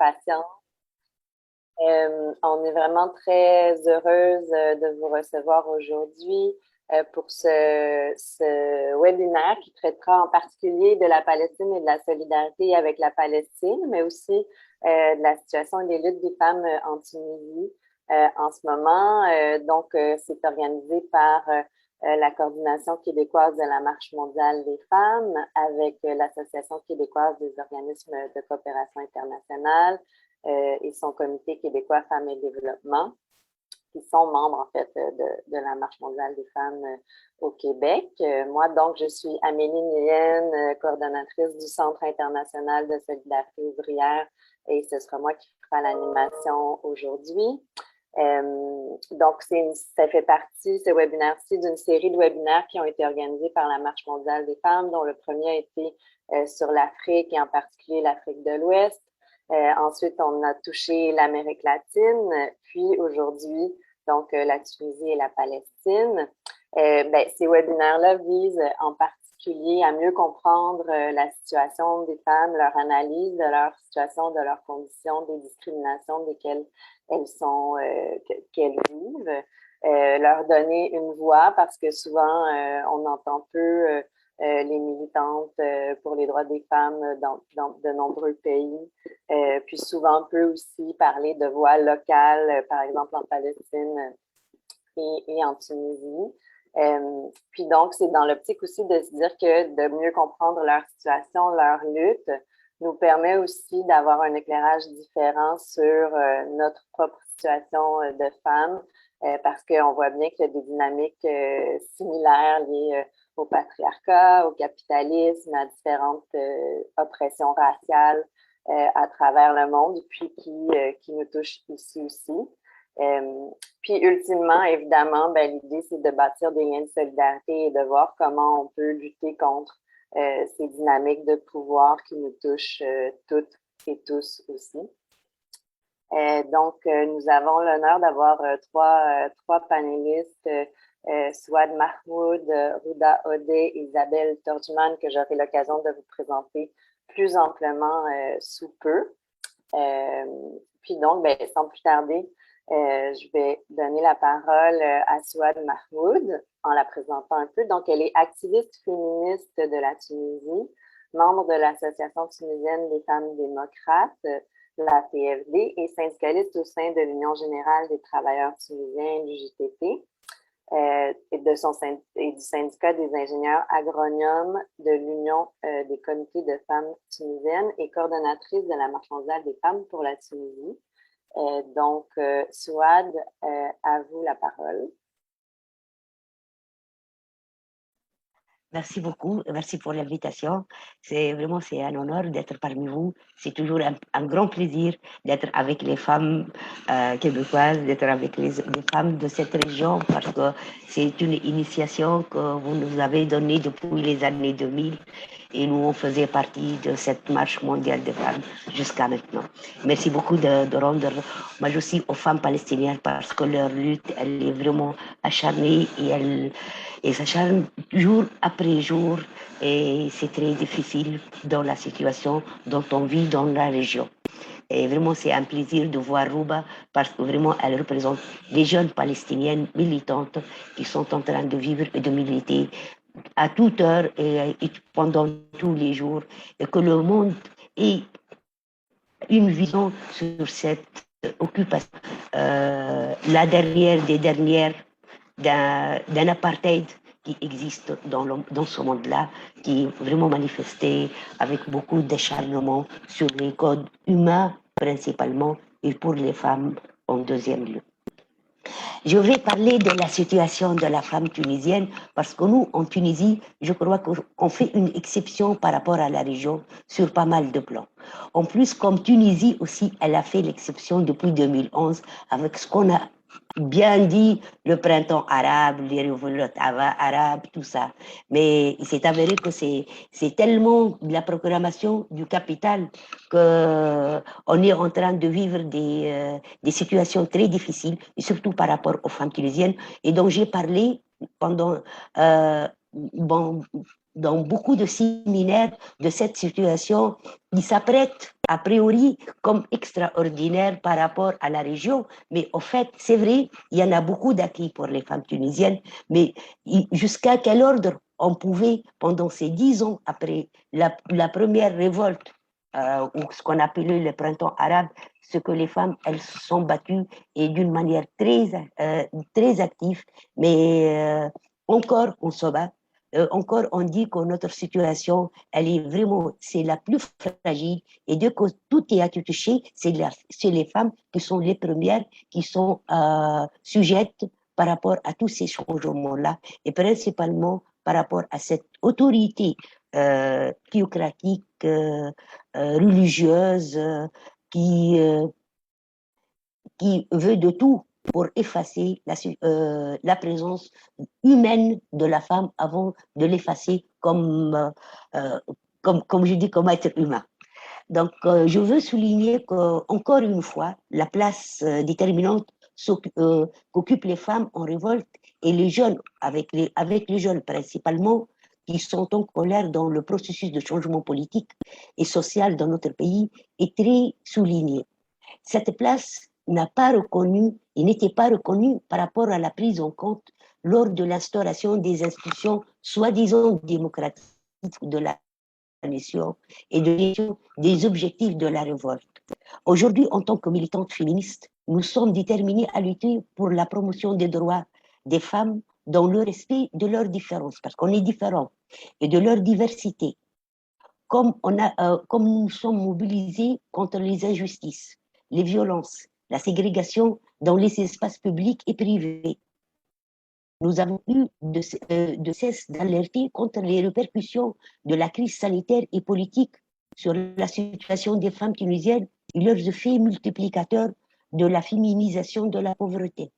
patience. On est vraiment très heureuse de vous recevoir aujourd'hui pour ce webinaire qui traitera en particulier de la Palestine et de la solidarité avec la Palestine, mais aussi de la situation et des luttes des femmes en Tunisie en ce moment. Donc, c'est organisé par la Coordination québécoise de la Marche mondiale des femmes avec l'Association québécoise des organismes de coopération internationale, et son comité québécois Femmes et Développement, qui sont membres, en fait, de la Marche mondiale des femmes au Québec. Moi, donc, je suis Amélie Nguyen, coordonnatrice du Centre international de solidarité ouvrière, et ce sera moi qui fera l'animation aujourd'hui. Donc, ça fait partie, ce webinaire-ci, d'une série de webinaires qui ont été organisés par la Marche mondiale des femmes, dont le premier a été sur l'Afrique et en particulier l'Afrique de l'Ouest. Ensuite, on a touché l'Amérique latine, puis aujourd'hui, donc la Tunisie et la Palestine. Ces webinaires-là visent en particulier à mieux comprendre la situation des femmes, leur analyse de leur situation, de leurs conditions, des discriminations desquelles qu'elles vivent, leur donner une voix parce que souvent, on entend peu les militantes pour les droits des femmes dans de nombreux pays. Puis souvent, on peut aussi parler de voix locales, par exemple en Palestine et en Tunisie. Puis donc, c'est dans l'optique aussi de se dire que de mieux comprendre leur situation, leur lutte, nous permet aussi d'avoir un éclairage différent sur notre propre situation de femmes, parce qu'on voit bien qu'il y a des dynamiques similaires liées au patriarcat, au capitalisme, à différentes oppressions raciales à travers le monde, puis qui nous touchent ici aussi. Puis ultimement, évidemment, l'idée, c'est de bâtir des liens de solidarité et de voir comment on peut lutter contre ces dynamiques de pouvoir qui nous touchent toutes et tous aussi. Donc, nous avons l'honneur d'avoir trois panélistes, Souad Mahmoud, Rouda Odeh et Isabelle Torjman, que j'aurai l'occasion de vous présenter plus amplement sous peu. Puis donc, sans plus tarder, je vais donner la parole à Souad Mahmoud en la présentant un peu. Donc, elle est activiste féministe de la Tunisie, membre de l'Association tunisienne des femmes démocrates, la PFD, et syndicaliste au sein de l'Union générale des travailleurs tunisiens du JTT et du syndicat des ingénieurs agronomes de l'Union des comités de femmes tunisiennes et coordonnatrice de la Marche mondiale des femmes pour la Tunisie. Donc, Souad, à vous la parole. Merci beaucoup, merci pour l'invitation. C'est un honneur d'être parmi vous. C'est toujours un grand plaisir d'être avec les femmes québécoises, d'être avec les femmes de cette région, parce que c'est une initiation que vous nous avez donnée depuis les années 2000. Et nous, on faisait partie de cette marche mondiale des femmes jusqu'à maintenant. Merci beaucoup de rendre hommage aussi aux femmes palestiniennes parce que leur lutte, elle est vraiment acharnée et s'acharne jour après jour. Et c'est très difficile dans la situation dont on vit dans la région. Et vraiment, c'est un plaisir de voir Rouba parce que vraiment, elle représente les jeunes palestiniennes militantes qui sont en train de vivre et de militer à toute heure et pendant tous les jours, et que le monde ait une vision sur cette occupation, la dernière des dernières d'un apartheid qui existe dans ce monde-là, qui est vraiment manifesté avec beaucoup d'acharnement sur les codes humains principalement et pour les femmes en deuxième lieu. Je vais parler de la situation de la femme tunisienne parce que nous, en Tunisie, je crois qu'on fait une exception par rapport à la région sur pas mal de plans. En plus, comme Tunisie aussi, elle a fait l'exception depuis 2011 avec ce qu'on a bien dit, le printemps arabe, les révoltes arabes, tout ça. Mais il s'est avéré que c'est tellement de la proclamation du capital qu'on est en train de vivre des situations très difficiles, et surtout par rapport aux femmes tunisiennes, et dont j'ai parlé pendant dans beaucoup de séminaires de cette situation, ils s'apprêtent a priori comme extraordinaire par rapport à la région, mais au fait, c'est vrai, il y en a beaucoup d'acquis pour les femmes tunisiennes, mais jusqu'à quel ordre on pouvait, pendant ces 10 ans après la première révolte, ou ce qu'on appelait le printemps arabe, ce que les femmes, elles se sont battues et d'une manière très active, mais encore on se bat. Encore, on dit que notre situation, elle est vraiment, c'est la plus fragile. Et dès que tout est à toucher, c'est les femmes qui sont les premières qui sont sujettes par rapport à tous ces changements-là, et principalement par rapport à cette autorité théocratique, religieuse, qui, euh, qui veut de tout pour effacer la présence humaine de la femme avant de l'effacer comme je dis, comme être humain. Donc, je veux souligner qu'encore une fois, la place déterminante qu'occupent les femmes en révolte et les jeunes, avec les jeunes principalement, qui sont en colère dans le processus de changement politique et social dans notre pays, est très soulignée. Cette place n'a pas reconnu et n'était pas reconnue par rapport à la prise en compte lors de l'instauration des institutions soi-disant démocratiques de la nation et de l'élection des objectifs de la révolte. Aujourd'hui, en tant que militantes féministes, nous sommes déterminés à lutter pour la promotion des droits des femmes dans le respect de leurs différences, parce qu'on est différents, et de leur diversité, comme nous sommes mobilisés contre les injustices, les violences, la ségrégation dans les espaces publics et privés. Nous avons eu de cesse d'alerter contre les répercussions de la crise sanitaire et politique sur la situation des femmes tunisiennes et leurs effets multiplicateurs de la féminisation de la pauvreté,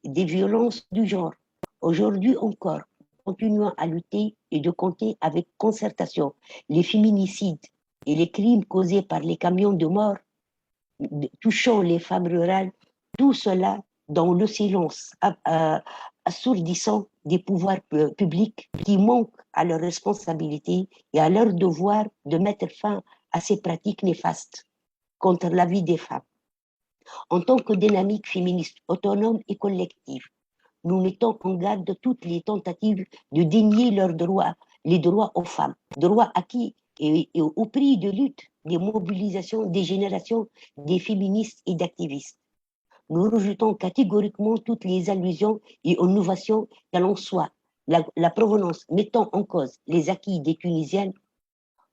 des violences du genre. Aujourd'hui encore, continuons à lutter et de compter avec concertation les féminicides et les crimes causés par les camions de mort touchant les femmes rurales, tout cela dans le silence assourdissant des pouvoirs publics qui manquent à leurs responsabilités et à leur devoir de mettre fin à ces pratiques néfastes contre la vie des femmes. En tant que dynamique féministe autonome et collective, nous mettons en garde de toutes les tentatives de dénier leurs droits, les droits aux femmes, droits acquis et au prix de lutte, des mobilisations, des générations, des féministes et d'activistes. Nous rejetons catégoriquement toutes les allusions et innovations qu'elle en soit, la provenance mettant en cause les acquis des Tunisiennes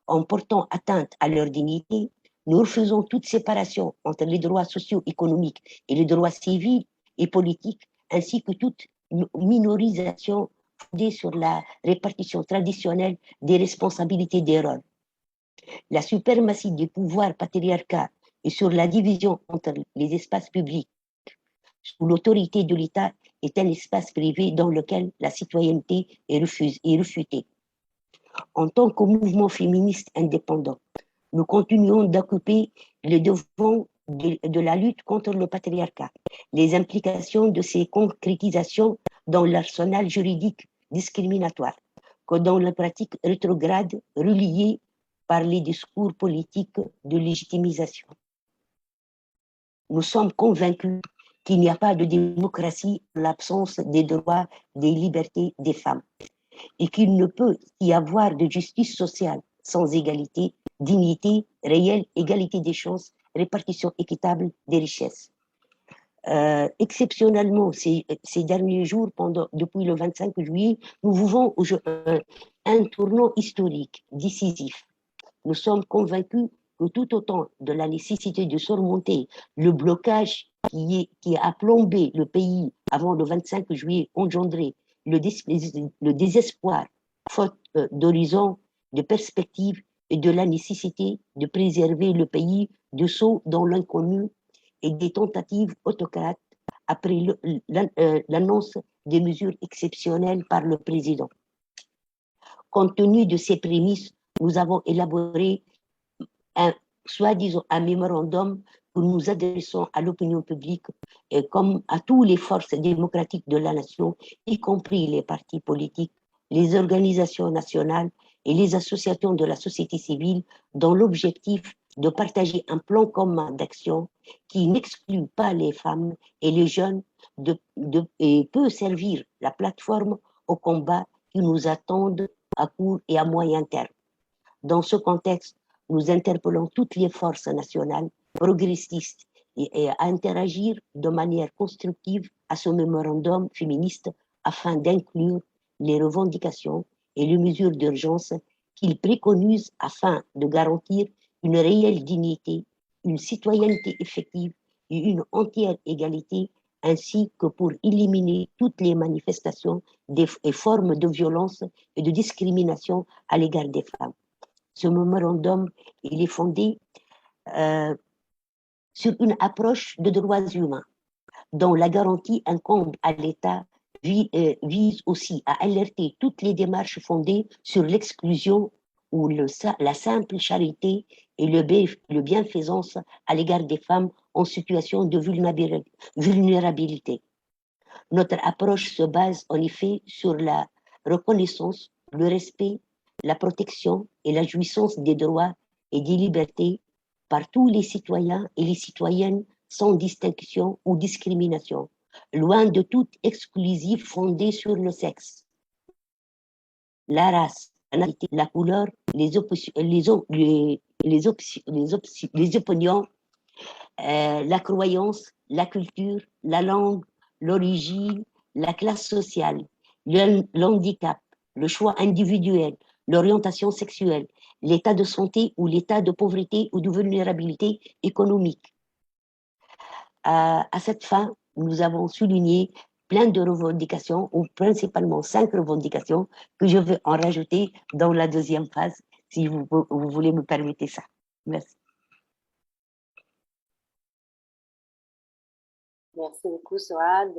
en portant atteinte à leur dignité. Nous refusons toute séparation entre les droits socio-économiques et les droits civils et politiques, ainsi que toute minorisation fondée sur la répartition traditionnelle des responsabilités des rôles. La suprématie des pouvoirs patriarcaux et sur la division entre les espaces publics sous l'autorité de l'État est un espace privé dans lequel la citoyenneté est refutée. En tant que mouvement féministe indépendant, nous continuons d'occuper le devant de la lutte contre le patriarcat, les implications de ces concrétisations dans l'arsenal juridique discriminatoire, que dans la pratique rétrograde reliée par les discours politiques de légitimisation. Nous sommes convaincus qu'il n'y a pas de démocratie en l'absence des droits, des libertés des femmes, et qu'il ne peut y avoir de justice sociale sans égalité, dignité réelle, égalité des chances, répartition équitable des richesses. Exceptionnellement, ces derniers jours, depuis le 25 juillet, nous vivons un tournant historique, décisif. Nous sommes convaincus que tout autant de la nécessité de surmonter le blocage qui a plombé le pays avant le 25 juillet, engendré le désespoir, faute d'horizon, de perspective et de la nécessité de préserver le pays de sauts dans l'inconnu et des tentatives autocrates après l'annonce des mesures exceptionnelles par le président. Compte tenu de ces prémices, nous avons élaboré soi-disant un mémorandum que nous adressons à l'opinion publique comme à toutes les forces démocratiques de la nation, y compris les partis politiques, les organisations nationales et les associations de la société civile dans l'objectif de partager un plan commun d'action qui n'exclut pas les femmes et les jeunes et peut servir la plateforme au combat qui nous attendent à court et à moyen terme. Dans ce contexte, nous interpellons toutes les forces nationales progressistes et à interagir de manière constructive à ce mémorandum féministe afin d'inclure les revendications et les mesures d'urgence qu'il préconise afin de garantir une réelle dignité, une citoyenneté effective et une entière égalité, ainsi que pour éliminer toutes les manifestations et formes de violence et de discrimination à l'égard des femmes. Ce mémorandum, il est fondé sur une approche de droits humains, dont la garantie incombe à l'État, vise aussi à alerter toutes les démarches fondées sur l'exclusion ou la simple charité et le bienfaisance à l'égard des femmes en situation de vulnérabilité. Notre approche se base en effet sur la reconnaissance, le respect, la protection et la jouissance des droits et des libertés par tous les citoyens et les citoyennes sans distinction ou discrimination, loin de toute exclusive fondée sur le sexe, la race, la couleur, les opinions, la croyance, la culture, la langue, l'origine, la classe sociale, le handicap, le choix individuel, l'orientation sexuelle, l'état de santé ou l'état de pauvreté ou de vulnérabilité économique. À cette fin, nous avons souligné plein de revendications, ou principalement 5 revendications, que je vais en rajouter dans la deuxième phase, si vous voulez me permettre ça. Merci. Merci beaucoup, Souad.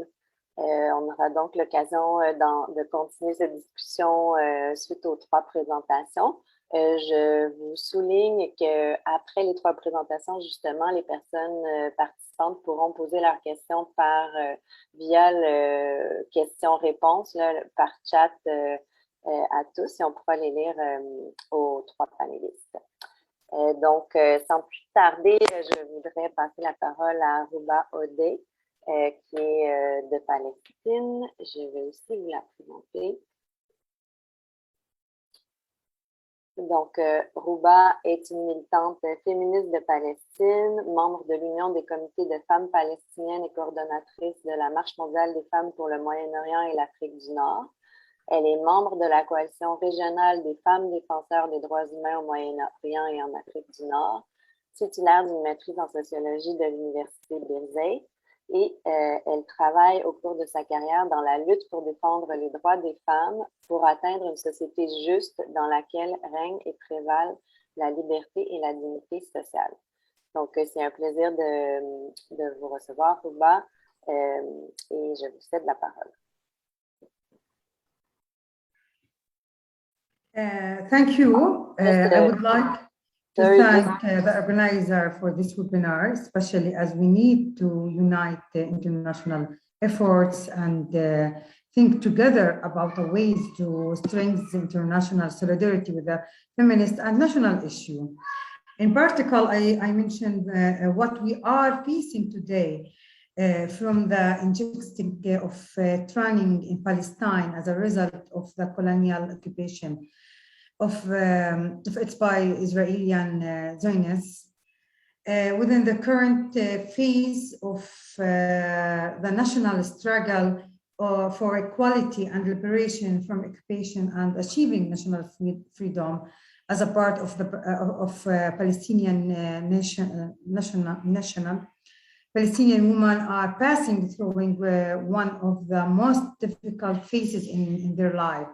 On aura donc l'occasion de continuer cette discussion suite aux 3 présentations. Je vous souligne qu'après les 3 présentations, justement, les personnes participantes pourront poser leurs questions via le question-réponse, par chat à tous, et on pourra les lire aux 3 panélistes. Donc, sans plus tarder, je voudrais passer la parole à Rouba Odeh, qui est de Palestine. Je vais aussi vous la présenter. Donc, Rouba est une militante féministe de Palestine, membre de l'Union des comités de femmes palestiniennes et coordonnatrice de la Marche mondiale des femmes pour le Moyen-Orient et l'Afrique du Nord. Elle est membre de la coalition régionale des femmes défenseurs des droits humains au Moyen-Orient et en Afrique du Nord, titulaire d'une maîtrise en sociologie de l'Université Birzeit. Et elle travaille au cours de sa carrière dans la lutte pour défendre les droits des femmes, pour atteindre une société juste dans laquelle règne et prévale la liberté et la dignité sociale. Donc, c'est un plaisir de vous recevoir, Rouba, et je vous cède la parole. Thank you. I would like to thank the organizer for this webinar, especially as we need to unite the international efforts and think together about the ways to strengthen international solidarity with the feminist and national issue. In particular, I mentioned what we are facing today from the injustice of training in Palestine as a result of the colonial occupation of it's by Israeli Zionists. Within the current phase of the national struggle for equality and liberation from occupation and achieving national freedom as a part of the Palestinian national Palestinian women are passing through one of the most difficult phases in their life.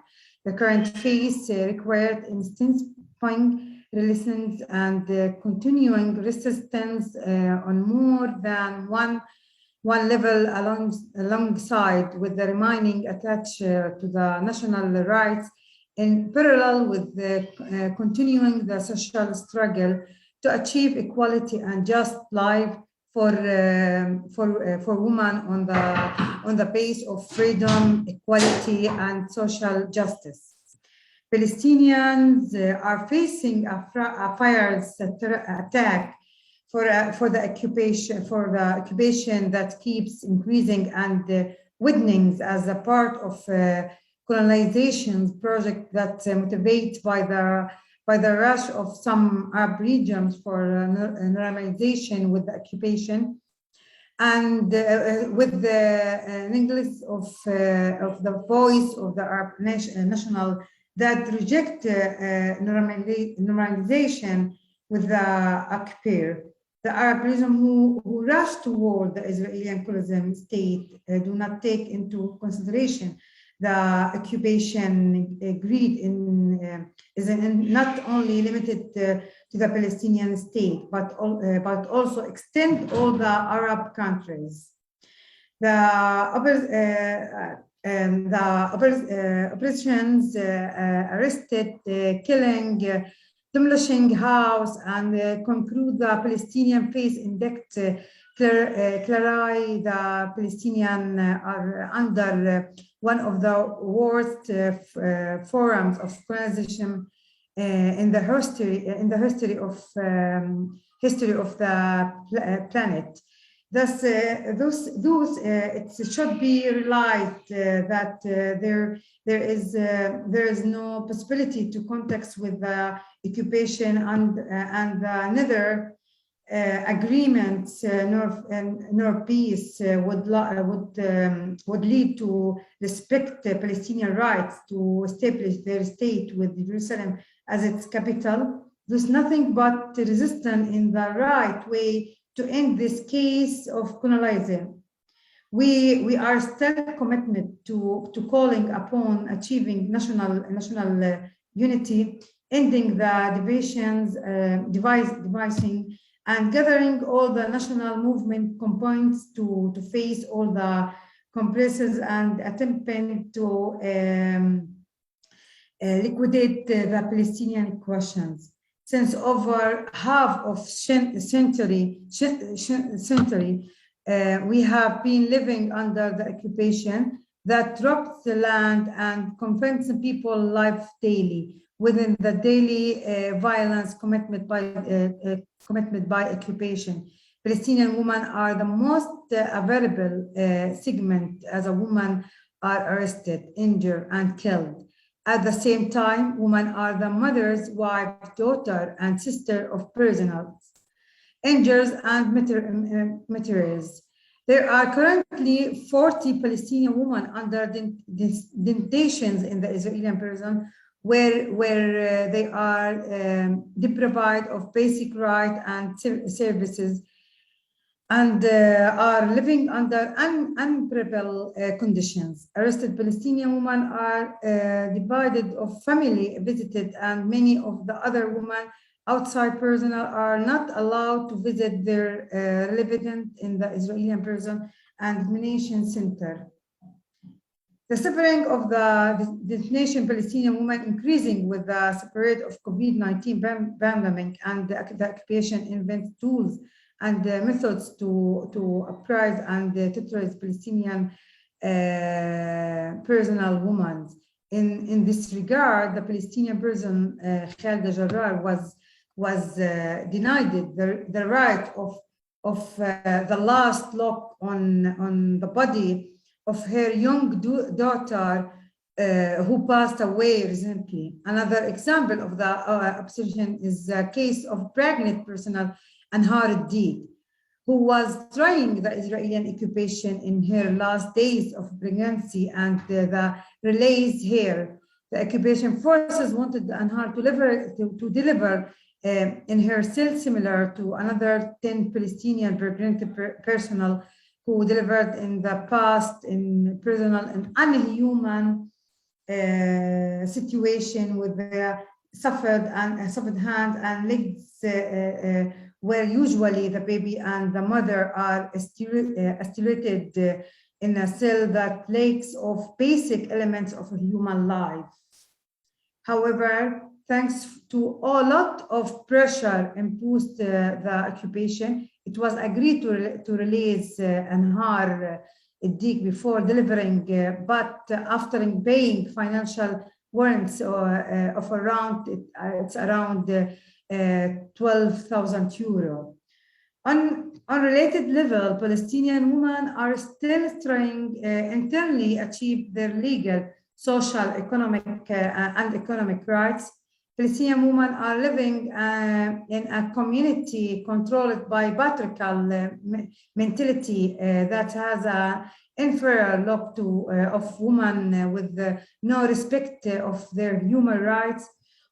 The current phase required intensifying resistance and continuing resistance on more than one level alongside with the remaining attached to the national rights in parallel with continuing the social struggle to achieve equality and just life for women on the base of freedom, equality, and social justice. Palestinians are facing a fierce attack for the occupation that keeps increasing and widening as a part of colonization project that motivated by the rush of some Arab regions for normalization with the occupation, and with the English of the voice of the Arab national that reject normalization with the occupier. The Arab region who rush toward the Israeli colonialism state do not take into consideration the occupation greed is not only limited to the Palestinian state, but also extend all the Arab countries. The operations arrested, killing, demolishing house, and conclude the Palestinian face indict clarify the Palestinians are under one of the worst forms of colonization in the history of the planet. Thus, it should be realized that there is no possibility to context with the occupation and neither agreements nor peace would lead to respect Palestinian rights to establish their state with Jerusalem as its capital. There's nothing but resistance in the right way to end this case of colonialism. We are still committed to calling upon achieving national unity, ending the divisions, devising, and gathering all the national movement components to face all the compresses and attempting to liquidate the Palestinian questions. Since over half of century, we have been living under the occupation that robs the land and confronts the people life daily within the daily violence committed by occupation. Palestinian women are the most available segment as a woman are arrested, injured, and killed. At the same time, women are the mothers, wife, daughter, and sister of prisoners, injured, and materials. There are currently 40 Palestinian women under detentions in the Israeli prison where they are deprived of basic rights and services and are living under unbearable conditions. Arrested Palestinian women are divided of family visited, and many of the other women outside prison are not allowed to visit their relevant in the Israeli prison and detention center. The suffering of the detention Palestinian women increasing with the spread of COVID-19 pandemic, and the occupation invents tools and methods to oppress and terrorize Palestinian personal women. In this regard, the Palestinian person Khalda Jarrar was denied the right of the last look on the body of her young daughter who passed away recently. Another example of the obsession is the case of pregnant person Anhar Deed, who was trying the Israeli occupation in her last days of pregnancy and the release here. The occupation forces wanted Anhar to deliver in her cell, similar to another 10 Palestinian pregnant personnel who delivered in the past in personal and unhuman situation with their suffered hands and legs, where usually the baby and the mother are isolated in a cell that lacks of basic elements of a human life. However, thanks to a lot of pressure imposed the occupation, it was agreed to release Anhar Iddiq before delivering, but after paying financial warrants of around, it's around 12,000 euro. On unrelated level, Palestinian women are still trying internally achieve their legal, social, economic, and economic rights. Palestinian women are living in a community controlled by patriarchal mentality that has an inferior look of women with no respect of their human rights.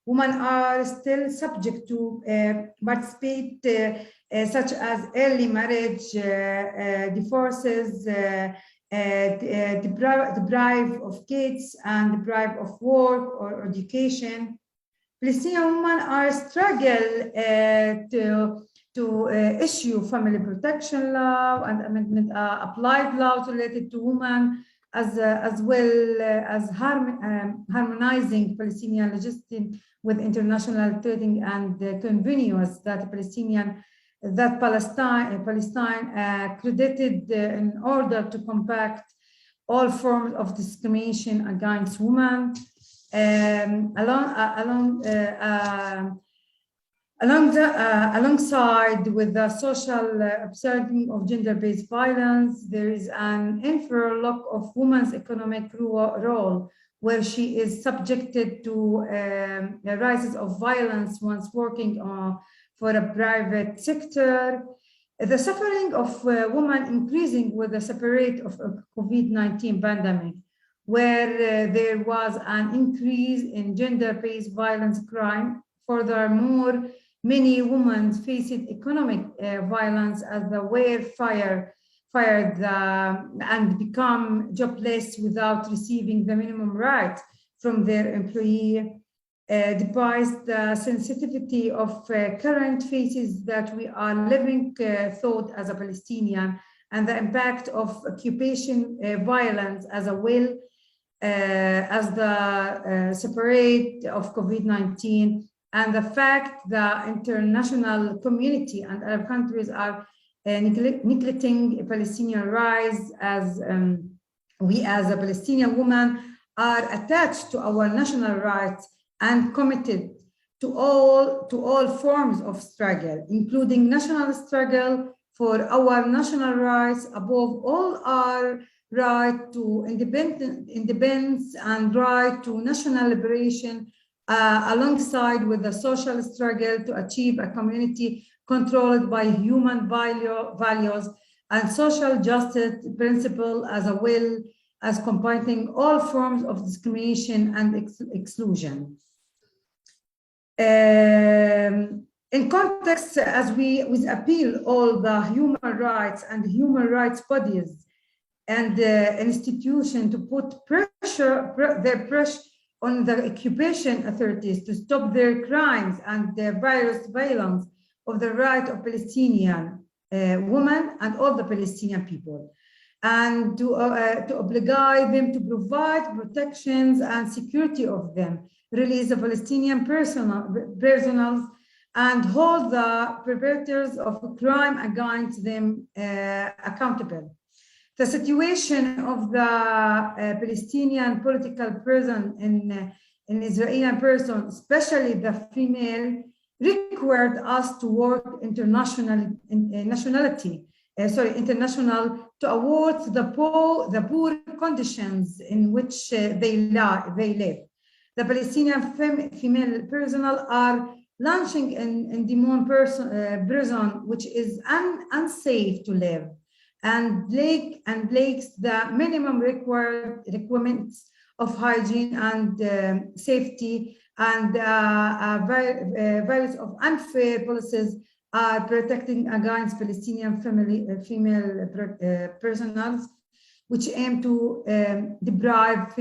Women are still subject to participate such as early marriage, divorces, deprive of kids, and deprive of work or education. Palestinian women are struggle to issue family protection law and amendment applied laws related to women, as well as harmonizing Palestinian legislation with international treaty and conventions that Palestine credited in order to combat all forms of discrimination against women. Alongside with the social observing of gender-based violence, there is an inferior look of women's economic role, where she is subjected to rises of violence once working for a private sector. The suffering of women increasing with the separate of COVID-19 pandemic, where there was an increase in gender-based violence crime. Furthermore, many women faced economic violence as they were fired and become jobless without receiving the minimum rights from their employee. Despite the sensitivity of current phases that we are living through as a Palestinian, and the impact of occupation violence as well as the separate of COVID-19, and the fact that international community and Arab countries are neglecting Palestinian rights, as we as a Palestinian woman are attached to our national rights and committed to all forms of struggle, including national struggle for our national rights, above all our right to independence and right to national liberation, alongside with the social struggle to achieve a community controlled by human values and social justice principle, as well as combating all forms of discrimination and exclusion. In context, as we appeal all the human rights and human rights bodies and institutions to put their pressure on the occupation authorities to stop their crimes and the violence of the right of Palestinian women and all the Palestinian people, and to oblige them to provide protections and security of them, release the Palestinian prisoners, and hold the perpetrators of crime against them accountable. The situation of the Palestinian political prison in Israeli person, especially the female, required us to work international to avoid the poor conditions in which they live. The Palestinian female personnel are launching in Dimon prison, which is unsafe to live, and lacks the minimum requirements of hygiene and safety, and various of unfair policies are protecting against Palestinian female personnel, which aim to deprive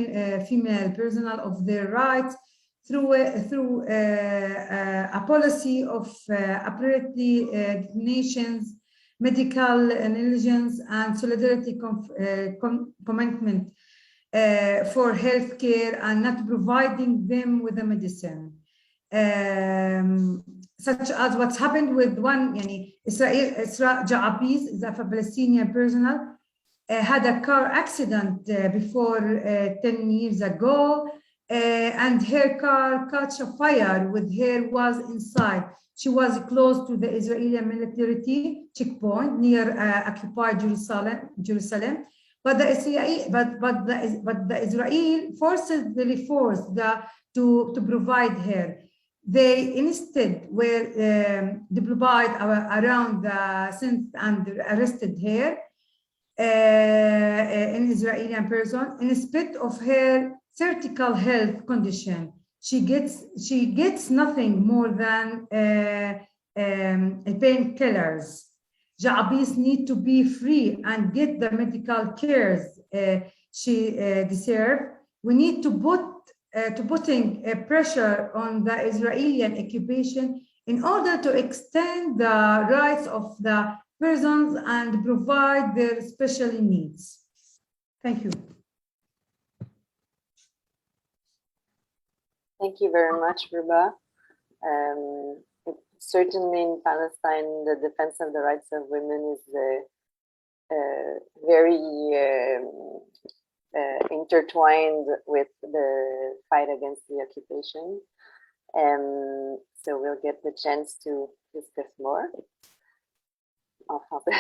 female personnel of their rights through a policy of appropriately designations, medical negligence, and solidarity commitment for healthcare and not providing them with the medicine. such as what's happened with one, Isra Ja'abiz, is a Palestinian personnel, had a car accident before 10 years ago, and her car caught a fire with her was inside. She was close to the Israeli military checkpoint near occupied Jerusalem. But the Israel forcibly forced to provide her. They instead were deployed around the scene and arrested her in Israeli person. In spite of her critical health condition, she gets nothing more than painkillers. Ja'abiz need to be free and get the medical cares she deserves. We need to putting pressure on the Israeli occupation in order to extend the rights of the persons and provide their special needs. Thank you. Thank you very much, Ruba. Certainly in Palestine, the defense of the rights of women is very intertwined with the fight against the occupation. So we'll get the chance to discuss more. En français.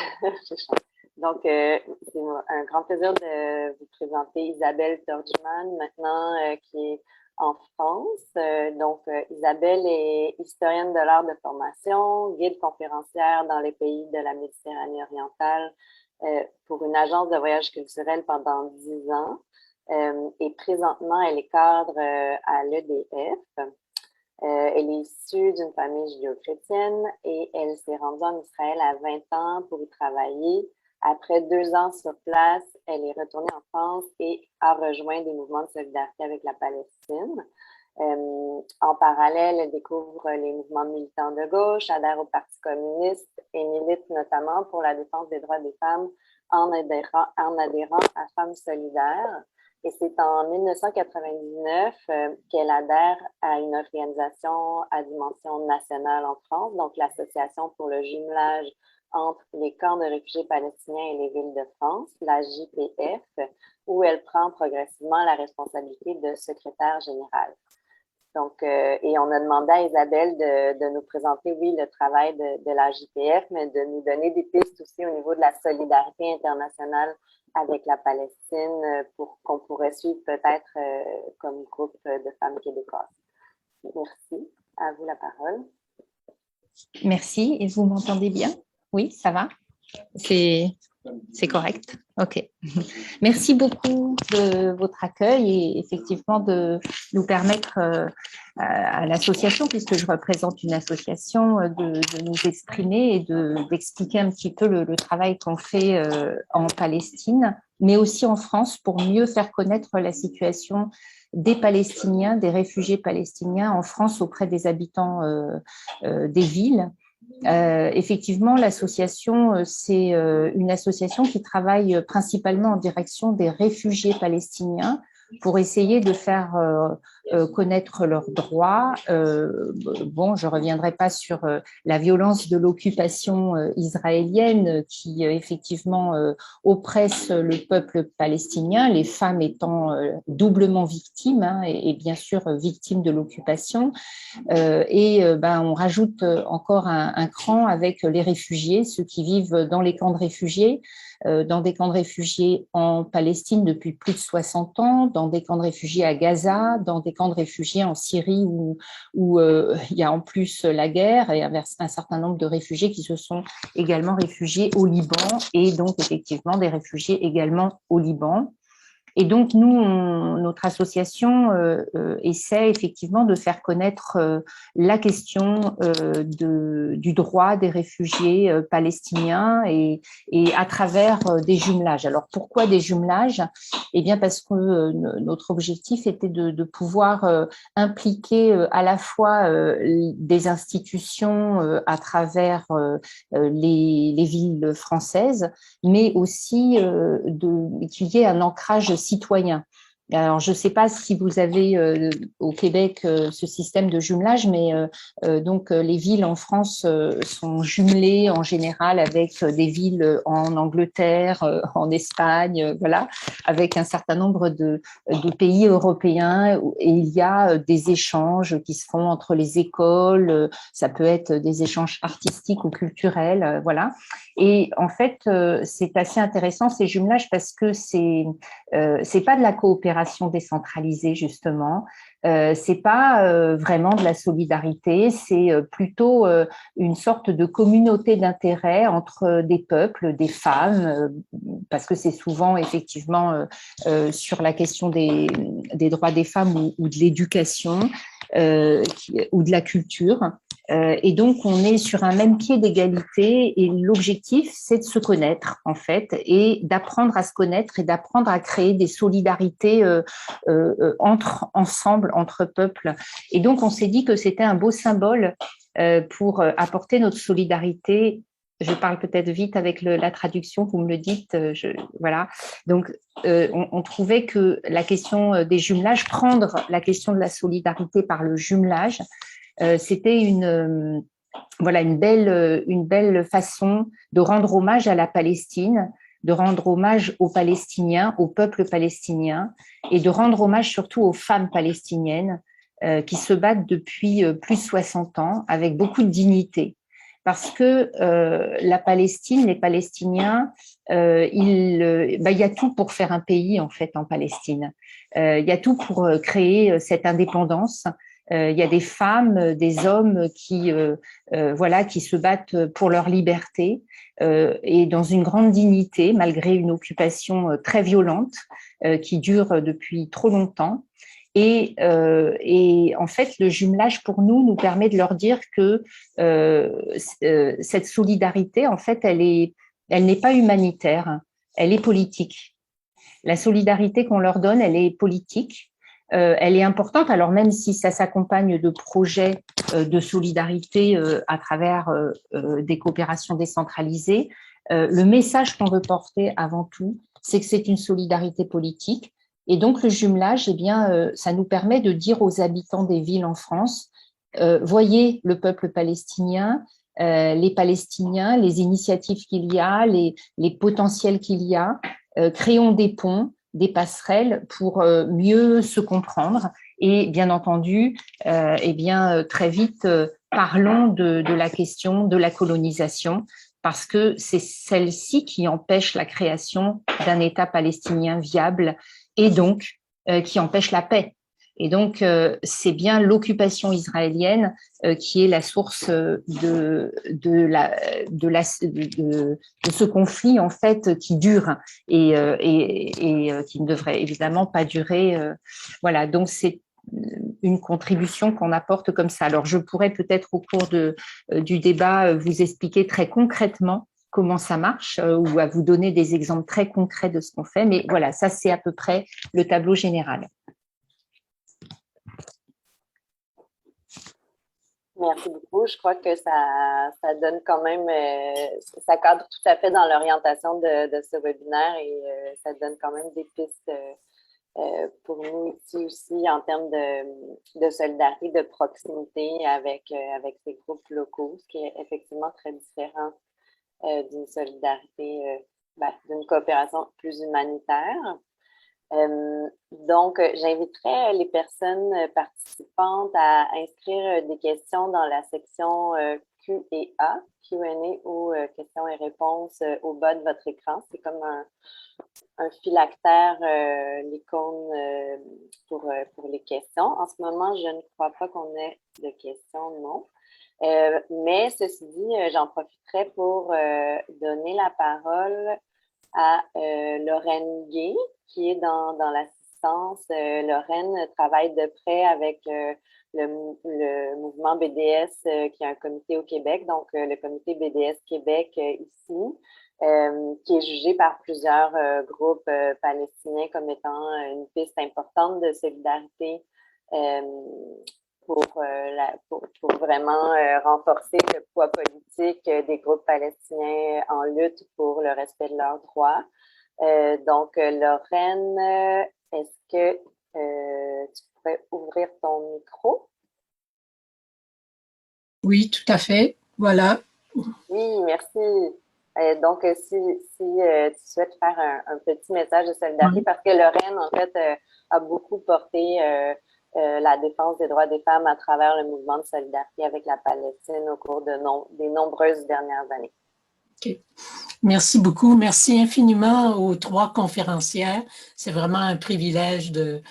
Donc, c'est un grand plaisir de vous présenter Isabelle Torjman maintenant, qui est en France. Isabelle est historienne de l'art de formation, guide conférencière dans les pays de la Méditerranée orientale pour une agence de voyage culturel pendant 10 ans. Et présentement, elle est cadre à l'EDF. Elle est issue d'une famille judéo-chrétienne et elle s'est rendue en Israël à 20 ans pour y travailler. Après 2 ans sur place, elle est retournée en France et a rejoint des mouvements de solidarité avec la Palestine. En parallèle, elle découvre les mouvements militants de gauche, adhère au Parti communiste et milite notamment pour la défense des droits des femmes en adhérant à Femmes solidaires. Et c'est en 1999 qu'elle adhère à une organisation à dimension nationale en France, donc l'Association pour le jumelage entre les camps de réfugiés palestiniens et les villes de France, la JPF, où elle prend progressivement la responsabilité de secrétaire générale. Donc, et on a demandé à Isabelle de nous présenter, oui, le travail de la JPF, mais de nous donner des pistes aussi au niveau de la solidarité internationale avec la Palestine pour qu'on pourrait suivre peut-être comme groupe de femmes québécoises. Merci. À vous la parole. Merci. Et vous m'entendez bien? Oui, ça va? C'est correct. OK. Merci beaucoup de votre accueil et effectivement de nous permettre à l'association, puisque je représente une association, de nous exprimer et d'expliquer un petit peu le travail qu'on fait en Palestine, mais aussi en France pour mieux faire connaître la situation des Palestiniens, des réfugiés palestiniens en France auprès des habitants des villes. Effectivement, l'association, c'est une association qui travaille principalement en direction des réfugiés palestiniens pour essayer de faire connaître leurs droits. Bon, je ne reviendrai pas sur la violence de l'occupation israélienne qui effectivement oppresse le peuple palestinien, les femmes étant doublement victimes et bien sûr victimes de l'occupation. On rajoute encore un cran avec les réfugiés, ceux qui vivent dans les camps de réfugiés, dans des camps de réfugiés en Palestine depuis plus de 60 ans, dans des camps de réfugiés à Gaza, dans des camps de réfugiés en Syrie où il y a en plus la guerre et un certain nombre de réfugiés qui se sont également réfugiés au Liban et donc effectivement des réfugiés également au Liban. Et donc, nous, notre association essaie effectivement de faire connaître la question du droit des réfugiés palestiniens et à travers des jumelages. Alors, pourquoi des jumelages? Eh bien, parce que notre objectif était de pouvoir impliquer à la fois des institutions à travers les villes françaises, mais aussi qu'il y ait un ancrage citoyen. Alors, je ne sais pas si vous avez au Québec ce système de jumelage, mais donc les villes en France sont jumelées en général avec des villes en Angleterre, en Espagne, voilà, avec un certain nombre de pays européens, et il y a des échanges qui se font entre les écoles, ça peut être des échanges artistiques ou culturels, voilà. Et en fait, c'est assez intéressant ces jumelages parce que c'est pas de la coopération décentralisée justement, c'est pas vraiment de la solidarité, c'est plutôt une sorte de communauté d'intérêt entre des peuples, des femmes, parce que c'est souvent effectivement sur la question des droits des femmes ou de l'éducation ou de la culture. Et donc, on est sur un même pied d'égalité et l'objectif, c'est de se connaître, en fait, et d'apprendre à se connaître et d'apprendre à créer des solidarités ensemble, entre peuples. Et donc, on s'est dit que c'était un beau symbole pour apporter notre solidarité. Je parle peut-être vite avec la traduction, vous me le dites, voilà. Donc, on trouvait que la question des jumelages, prendre la question de la solidarité par le jumelage, c'était une belle façon de rendre hommage à la Palestine, de rendre hommage aux Palestiniens, au peuple palestinien, et de rendre hommage surtout aux femmes palestiniennes qui se battent depuis plus de 60 ans avec beaucoup de dignité. Parce que la Palestine, les Palestiniens, il y a tout pour faire un pays en fait en Palestine. Il y a tout pour créer cette indépendance. Il y a des femmes, des hommes qui se battent pour leur liberté et dans une grande dignité, malgré une occupation très violente qui dure depuis trop longtemps. Et en fait, le jumelage pour nous permet de leur dire que cette solidarité, en fait, elle n'est pas humanitaire, elle est politique. La solidarité qu'on leur donne, elle est politique. Elle est importante, alors même si ça s'accompagne de projets de solidarité à travers des coopérations décentralisées, le message qu'on veut porter avant tout, c'est que c'est une solidarité politique. Et donc, le jumelage, eh bien, ça nous permet de dire aux habitants des villes en France, voyez le peuple palestinien, les Palestiniens, les initiatives qu'il y a, les potentiels qu'il y a, créons des ponts, des passerelles pour mieux se comprendre et bien entendu très vite parlons de la question de la colonisation parce que c'est celle-ci qui empêche la création d'un État palestinien viable et donc qui empêche la paix. Et donc, c'est bien l'occupation israélienne qui est la source de ce conflit en fait qui dure et qui ne devrait évidemment pas durer. Voilà, donc c'est une contribution qu'on apporte comme ça. Alors, je pourrais peut-être au cours du débat vous expliquer très concrètement comment ça marche ou à vous donner des exemples très concrets de ce qu'on fait. Mais voilà, ça, c'est à peu près le tableau général. Merci beaucoup. Je crois que ça donne quand même, ça cadre tout à fait dans l'orientation de ce webinaire et ça donne quand même des pistes pour nous ici aussi en termes de solidarité, de proximité avec ces groupes locaux, ce qui est effectivement très différent d'une solidarité, d'une coopération plus humanitaire. Donc, j'inviterai les personnes participantes à inscrire des questions dans la section Q&A ou questions et réponses au bas de votre écran. C'est comme un phylactère, l'icône pour les questions. En ce moment, je ne crois pas qu'on ait de questions, non. Mais ceci dit, j'en profiterai pour donner la parole à Lorraine Gay, qui est dans l'assistance. Lorraine travaille de près avec le mouvement BDS, qui est un comité au Québec, donc le comité BDS Québec ici, qui est jugé par plusieurs groupes palestiniens comme étant une piste importante de solidarité pour vraiment renforcer le poids politique des groupes palestiniens en lutte pour le respect de leurs droits. Donc, Lorraine Est-ce que tu pourrais ouvrir ton micro? Oui, tout à fait. Voilà. Oui, merci. Donc, si tu souhaites faire un petit message de solidarité, Oui. parce que Lorraine, en fait, a beaucoup porté la défense des droits des femmes à travers le mouvement de solidarité avec la Palestine au cours des nombreuses dernières années. OK. Merci beaucoup. Merci infiniment aux 3 conférencières. C'est vraiment un privilège de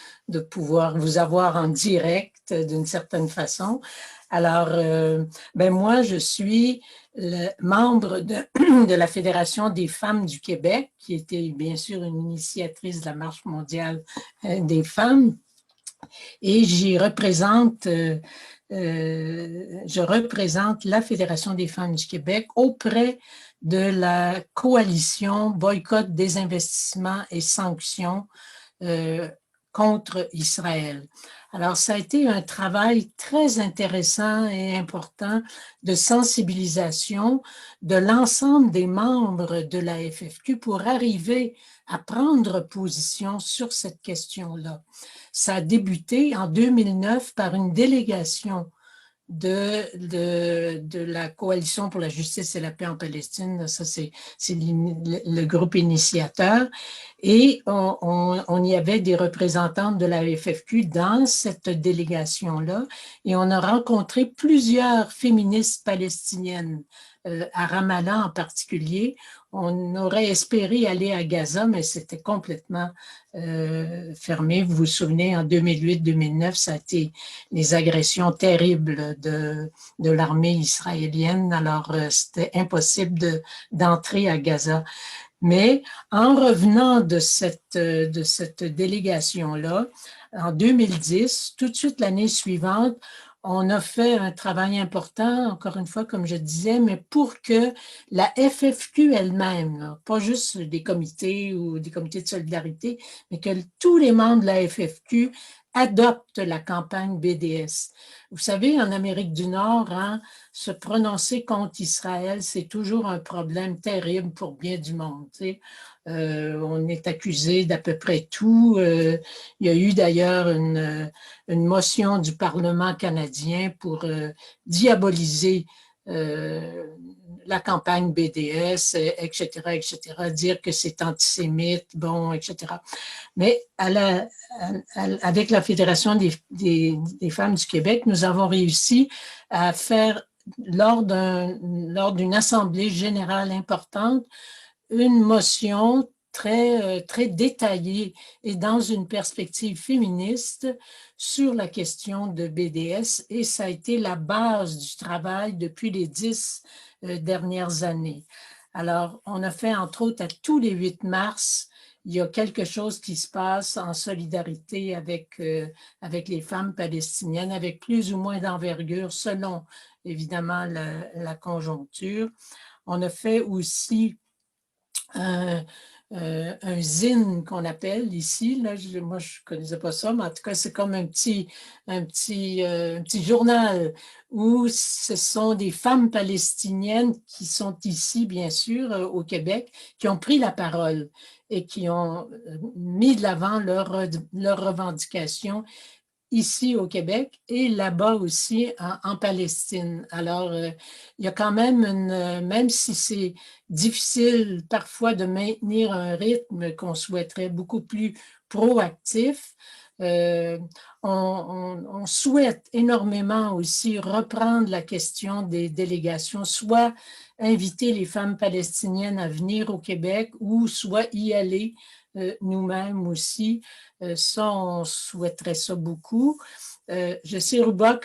pouvoir vous avoir en direct d'une certaine façon. Alors, moi, je suis membre de la Fédération des femmes du Québec, qui était bien sûr une initiatrice de la Marche mondiale des femmes. Et je représente la Fédération des femmes du Québec auprès de la coalition Boycott, Désinvestissement et Sanctions contre Israël. Alors, ça a été un travail très intéressant et important de sensibilisation de l'ensemble des membres de la FFQ pour arriver à prendre position sur cette question-là. Ça a débuté en 2009 par une délégation de la Coalition pour la justice et la paix en Palestine. Ça, c'est le groupe initiateur. Et on y avait des représentantes de la FFQ dans cette délégation-là. Et on a rencontré plusieurs féministes palestiniennes, à Ramallah en particulier. On aurait espéré aller à Gaza, mais c'était complètement fermé. Vous vous souvenez, en 2008-2009, ça a été les agressions terribles de l'armée israélienne. Alors, c'était impossible d'entrer à Gaza. Mais en revenant de cette délégation-là, en 2010, tout de suite l'année suivante, on a fait un travail important, encore une fois, comme je disais, mais pour que la FFQ elle-même, pas juste des comités ou des comités de solidarité, mais que tous les membres de la FFQ adoptent la campagne BDS. Vous savez, en Amérique du Nord, se prononcer contre Israël, c'est toujours un problème terrible pour bien du monde. On est accusé d'à peu près tout. Il y a eu d'ailleurs une motion du Parlement canadien pour diaboliser la campagne BDS, etc., etc., dire que c'est antisémite, bon, etc. Mais avec la Fédération des femmes du Québec, nous avons réussi à faire, lors d'une assemblée générale importante, une motion très détaillée et dans une perspective féministe sur la question de BDS, et ça a été la base du travail depuis les 10 dernières années. Alors, on a fait, entre autres, à tous les 8 mars, il y a quelque chose qui se passe en solidarité avec les femmes palestiniennes, avec plus ou moins d'envergure, selon, évidemment, la conjoncture. On a fait aussi un zine qu'on appelle ici. Là, moi, je ne connaissais pas ça, mais en tout cas, c'est comme un petit journal où ce sont des femmes palestiniennes qui sont ici, bien sûr, au Québec, qui ont pris la parole et qui ont mis de l'avant leurs revendications ici au Québec et là-bas aussi en Palestine. Alors, il y a quand même même si c'est difficile parfois de maintenir un rythme qu'on souhaiterait beaucoup plus proactif, on souhaite énormément aussi reprendre la question des délégations, soit inviter les femmes palestiniennes à venir au Québec ou soit y aller nous-mêmes aussi. Ça, on souhaiterait ça beaucoup. Je sais, Ruba,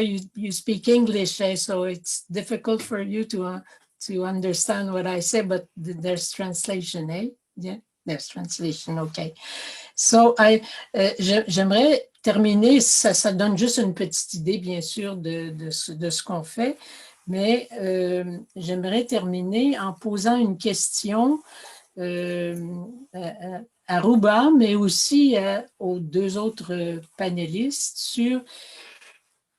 you speak English, so it's difficult for you to understand what I say, but there's translation, eh? Yeah, there's translation, okay. So, j'aimerais terminer, ça donne juste une petite idée, bien sûr, de ce qu'on fait, mais j'aimerais terminer en posant une question à Ruba, mais aussi aux 2 autres panélistes sur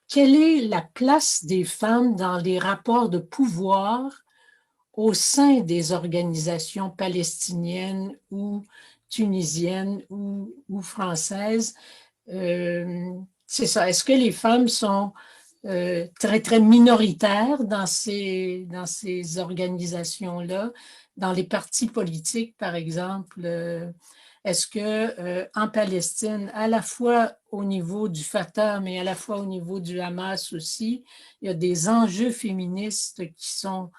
quelle est la place des femmes dans les rapports de pouvoir au sein des organisations palestiniennes ou tunisiennes ou françaises. C'est ça. Est-ce que les femmes sont très, très minoritaires dans ces organisations-là, dans les partis politiques, par exemple? Est-ce que en Palestine, à la fois au niveau du Fatah, mais à la fois au niveau du Hamas aussi, il y a des enjeux féministes qui sont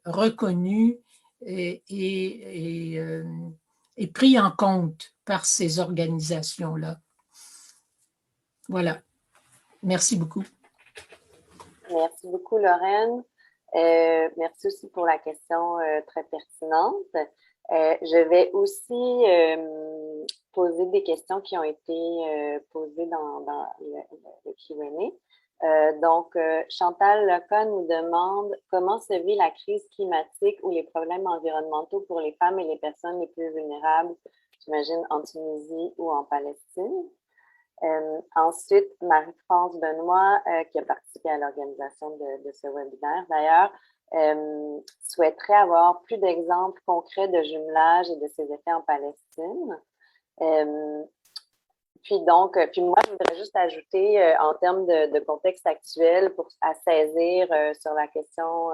reconnus et pris en compte par ces organisations-là? Voilà. Merci beaucoup. Merci beaucoup, Lorraine. Merci aussi pour la question très pertinente. Je vais aussi poser des questions qui ont été posées dans le Q&A. Donc, Chantal Leca nous demande comment se vit la crise climatique ou les problèmes environnementaux pour les femmes et les personnes les plus vulnérables, j'imagine en Tunisie ou en Palestine. Ensuite, Marie-France Benoît, qui a participé à l'organisation de ce webinaire d'ailleurs, souhaiterait avoir plus d'exemples concrets de jumelage et de ses effets en Palestine. Puis moi, je voudrais juste ajouter en termes de contexte actuel à saisir sur la question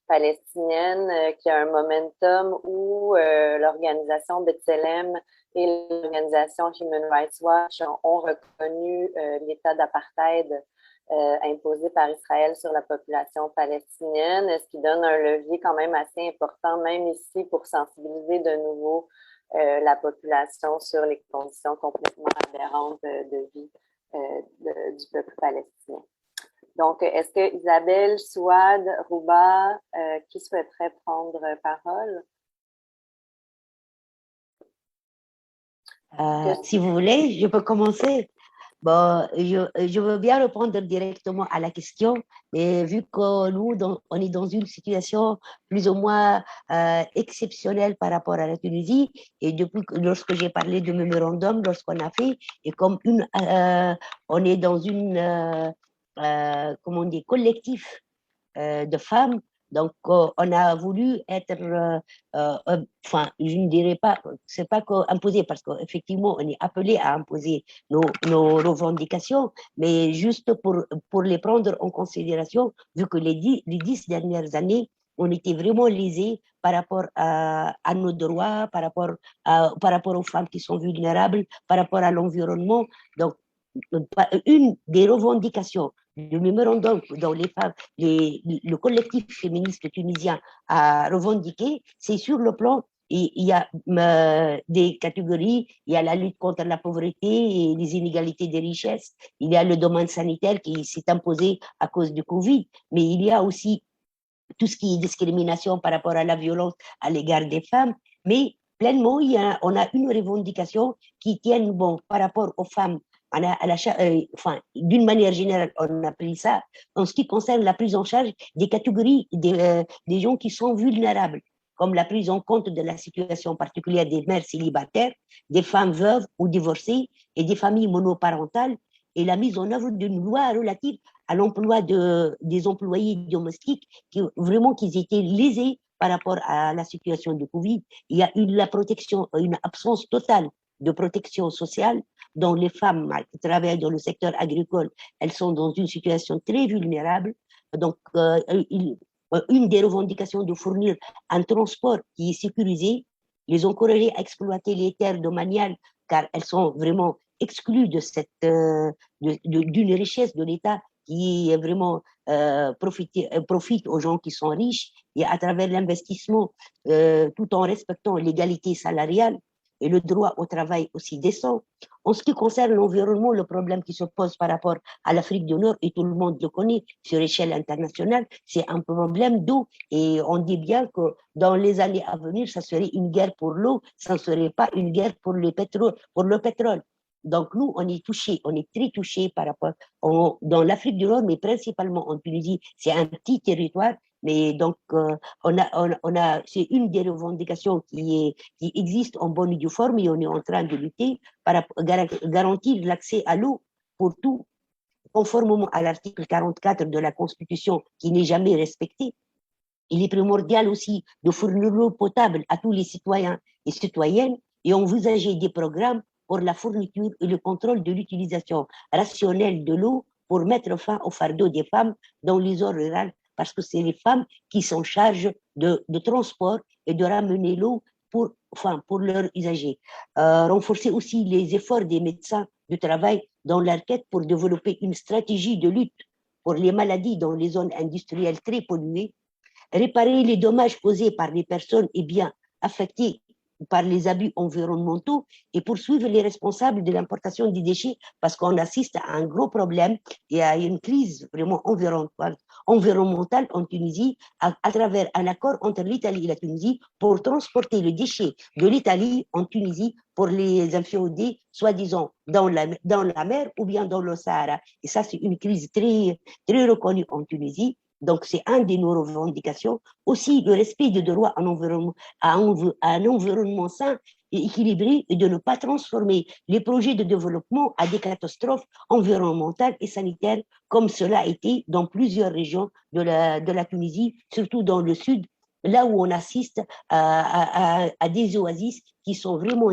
palestinienne, qu'il y a un momentum où l'organisation B'Tselem et l'organisation Human Rights Watch ont reconnu l'état d'apartheid imposé par Israël sur la population palestinienne, ce qui donne un levier quand même assez important, même ici, pour sensibiliser de nouveau la population sur les conditions complètement aberrantes de vie du peuple palestinien. Donc, est-ce que Isabelle, Souad, Rouba, qui souhaiterait prendre parole? Si vous voulez, je peux commencer. Bon, je veux bien répondre directement à la question, mais vu que nous, on est dans une situation plus ou moins exceptionnelle par rapport à la Tunisie, et depuis lorsque j'ai parlé de mémorandum, lorsqu'on a fait, et comme on est dans une, comment on dit, collectif de femmes. Donc, on a voulu être, enfin, je ne dirais pas, c'est pas imposer, parce qu'effectivement, on est appelé à imposer nos revendications, mais juste pour les prendre en considération, vu que les 10 dernières années, on était vraiment lésés par rapport à nos droits, par rapport aux femmes qui sont vulnérables, par rapport à l'environnement. Donc, une des revendications du mémorandum dont le collectif féministe tunisien a revendiqué, c'est sur le plan, il y a des catégories, il y a la lutte contre la pauvreté et les inégalités des richesses, il y a le domaine sanitaire qui s'est imposé à cause du Covid, mais il y a aussi tout ce qui est discrimination par rapport à la violence à l'égard des femmes, mais pleinement, on a une revendication qui tient bon par rapport aux femmes. Enfin, d'une manière générale, on a pris ça en ce qui concerne la prise en charge des catégories des gens qui sont vulnérables, comme la prise en compte de la situation particulière des mères célibataires, des femmes veuves ou divorcées et des familles monoparentales, et la mise en œuvre d'une loi relative à l'emploi des employés domestiques qui étaient lésés par rapport à la situation de Covid. Il y a une absence totale de protection sociale dont les femmes qui travaillent dans le secteur agricole, elles sont dans une situation très vulnérable. Donc, une des revendications de fournir un transport qui est sécurisé, les encourager à exploiter les terres domaniales car elles sont vraiment exclues de d'une richesse de l'État qui est vraiment profite aux gens qui sont riches et à travers l'investissement, tout en respectant l'égalité salariale et le droit au travail aussi décent. En ce qui concerne l'environnement, le problème qui se pose par rapport à l'Afrique du Nord, et tout le monde le connaît sur échelle internationale, c'est un problème d'eau. Et on dit bien que dans les années à venir, ça serait une guerre pour l'eau, ça ne serait pas une guerre pour le pétrole. Donc nous, on est très touchés par rapport dans l'Afrique du Nord, mais principalement en Tunisie. C'est un petit territoire, mais donc c'est une des revendications qui existe en bonne et due forme, et on est en train de lutter pour garantir l'accès à l'eau pour tout, conformément à l'article 44 de la Constitution qui n'est jamais respecté. Il est primordial aussi de fournir l'eau potable à tous les citoyens et citoyennes, et envisager des programmes pour la fourniture et le contrôle de l'utilisation rationnelle de l'eau pour mettre fin au fardeau des femmes dans les zones rurales, parce que c'est les femmes qui sont chargées de transport et de ramener l'eau pour leurs usagers. Renforcer aussi les efforts des médecins du travail dans leur quête pour développer une stratégie de lutte pour les maladies dans les zones industrielles très polluées, réparer les dommages causés par les personnes et biens affectés par les abus environnementaux et poursuivre les responsables de l'importation des déchets parce qu'on assiste à un gros problème et à une crise vraiment environnementale en Tunisie à travers un accord entre l'Italie et la Tunisie pour transporter le déchet de l'Italie en Tunisie pour les inféoder, soi-disant, dans la mer ou bien dans le Sahara. Et ça, c'est une crise très, très reconnue en Tunisie. Donc, c'est une de nos revendications. Aussi, le respect des droits à un environnement sain et équilibré et de ne pas transformer les projets de développement à des catastrophes environnementales et sanitaires, comme cela a été dans plusieurs régions de la Tunisie, surtout dans le sud, là où on assiste à des oasis qui sont vraiment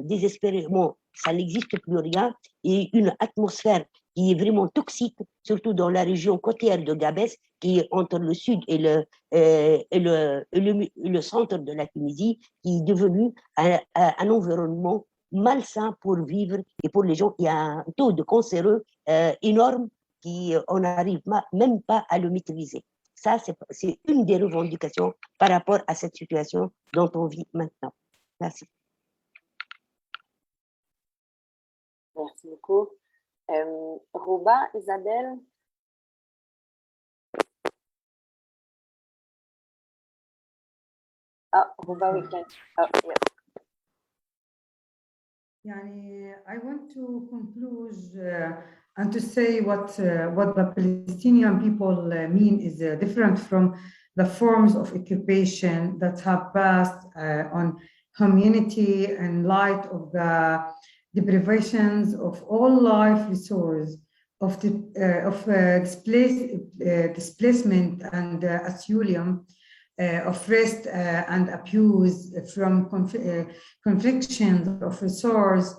désespérées. Bon, ça n'existe plus rien et une atmosphère qui est vraiment toxique, surtout dans la région côtière de Gabès, qui est entre le sud et le centre de la Tunisie, qui est devenu un environnement malsain pour vivre et pour les gens. Il y a un taux de cancéreux énorme on n'arrive même pas à le maîtriser. Ça, c'est une des revendications par rapport à cette situation dont on vit maintenant. Merci. Merci beaucoup. Rouba, Isabelle? Ah, Rouba, we can. Oh, yeah. I want to conclude and to say what the Palestinian people mean is different from the forms of occupation that have passed on humanity in light of the deprivations of all life resources, of displacement and asylum, of rest and abuse from conflictions of resource.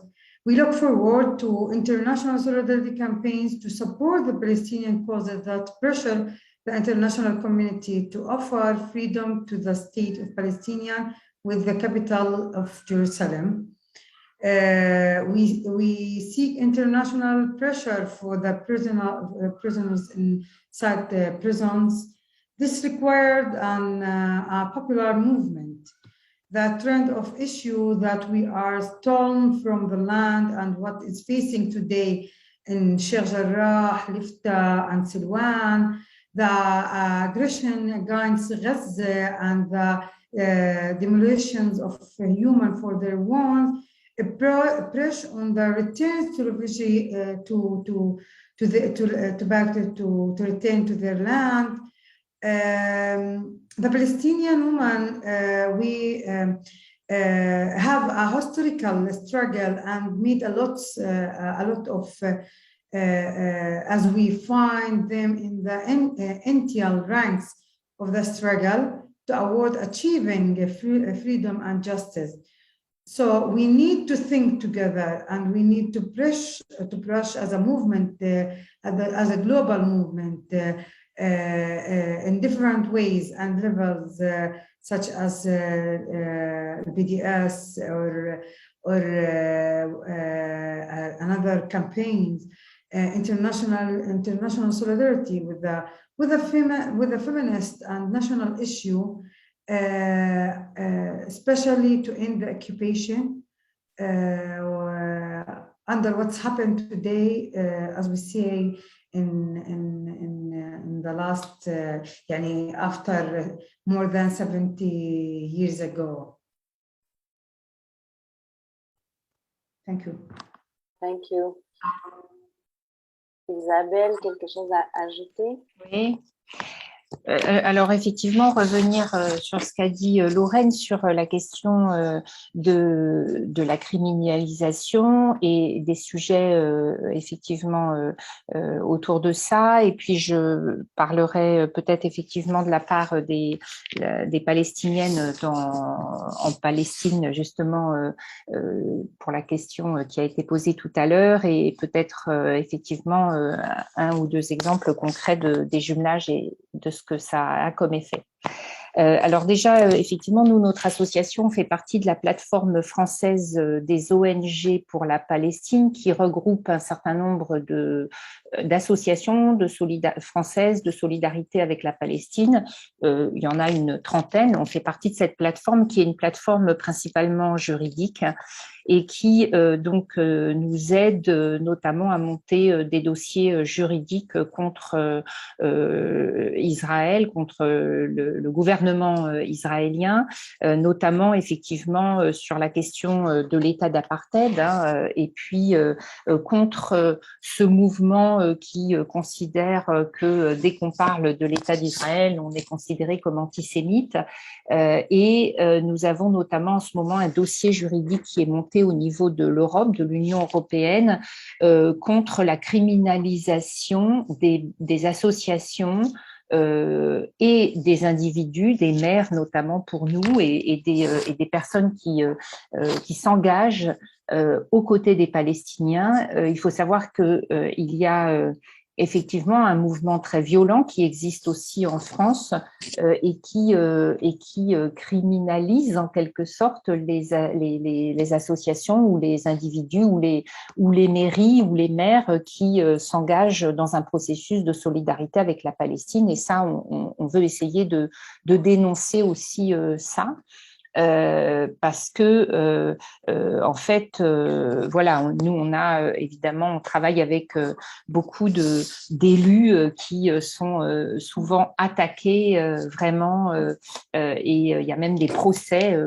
We look forward to international solidarity campaigns to support the Palestinian causes that pressure the international community to offer freedom to the state of Palestine with the capital of Jerusalem. We seek international pressure for the prisoners inside the prisons. This required a popular movement. The trend of issue that we are stolen from the land and what is facing today in Sheikh Jarrah, Lifta, and Silwan, the aggression against Gaza and the demolitions of human for their wants, pressure on the return to refugee to return to their land. The Palestinian women, we have a historical struggle and made a lot of, as we find them in the initial ranks of the struggle toward achieving freedom and justice. So we need to think together, and we need to push as a movement, as a global movement, in different ways and levels, such as BDS or another campaigns, international solidarity with the feminist and national issue, especially to end the occupation under what's happened today, as we say in the last, after more than 70 years ago. Thank you. Thank you. Isabelle, quelque chose à ajouter? Oui. Alors effectivement, revenir sur ce qu'a dit Lorraine sur la question de la criminalisation et des sujets effectivement autour de ça. Et puis je parlerai peut-être effectivement de la part des Palestiniennes en Palestine, justement pour la question qui a été posée tout à l'heure, et peut-être effectivement un ou deux exemples concrets des jumelages et de ce que ça a comme effet. Alors déjà, effectivement, nous, notre association fait partie de la plateforme française des ONG pour la Palestine, qui regroupe un certain nombre d'associations françaises de solidarité avec la Palestine. Il y en a une trentaine. On fait partie de cette plateforme qui est une plateforme principalement juridique et qui nous aide notamment à monter des dossiers juridiques contre Israël, contre le gouvernement israélien, notamment effectivement sur la question de l'état d'apartheid, et puis contre ce mouvement qui considère que dès qu'on parle de l'état d'Israël, on est considéré comme antisémite. Et nous avons notamment en ce moment un dossier juridique qui est monté au niveau de l'Europe, de l'Union européenne, contre la criminalisation des associations et des individus, des maires notamment pour nous, et des personnes qui s'engagent aux côtés des Palestiniens. Il faut savoir qu'il y a effectivement un mouvement très violent qui existe aussi en France et qui criminalise en quelque sorte les associations ou les individus ou les mairies ou les maires qui s'engagent dans un processus de solidarité avec la Palestine. Et ça, on veut essayer de dénoncer aussi ça. Parce que en fait, voilà, nous on travaille avec beaucoup d'élus qui sont souvent attaqués vraiment, et il y a même des procès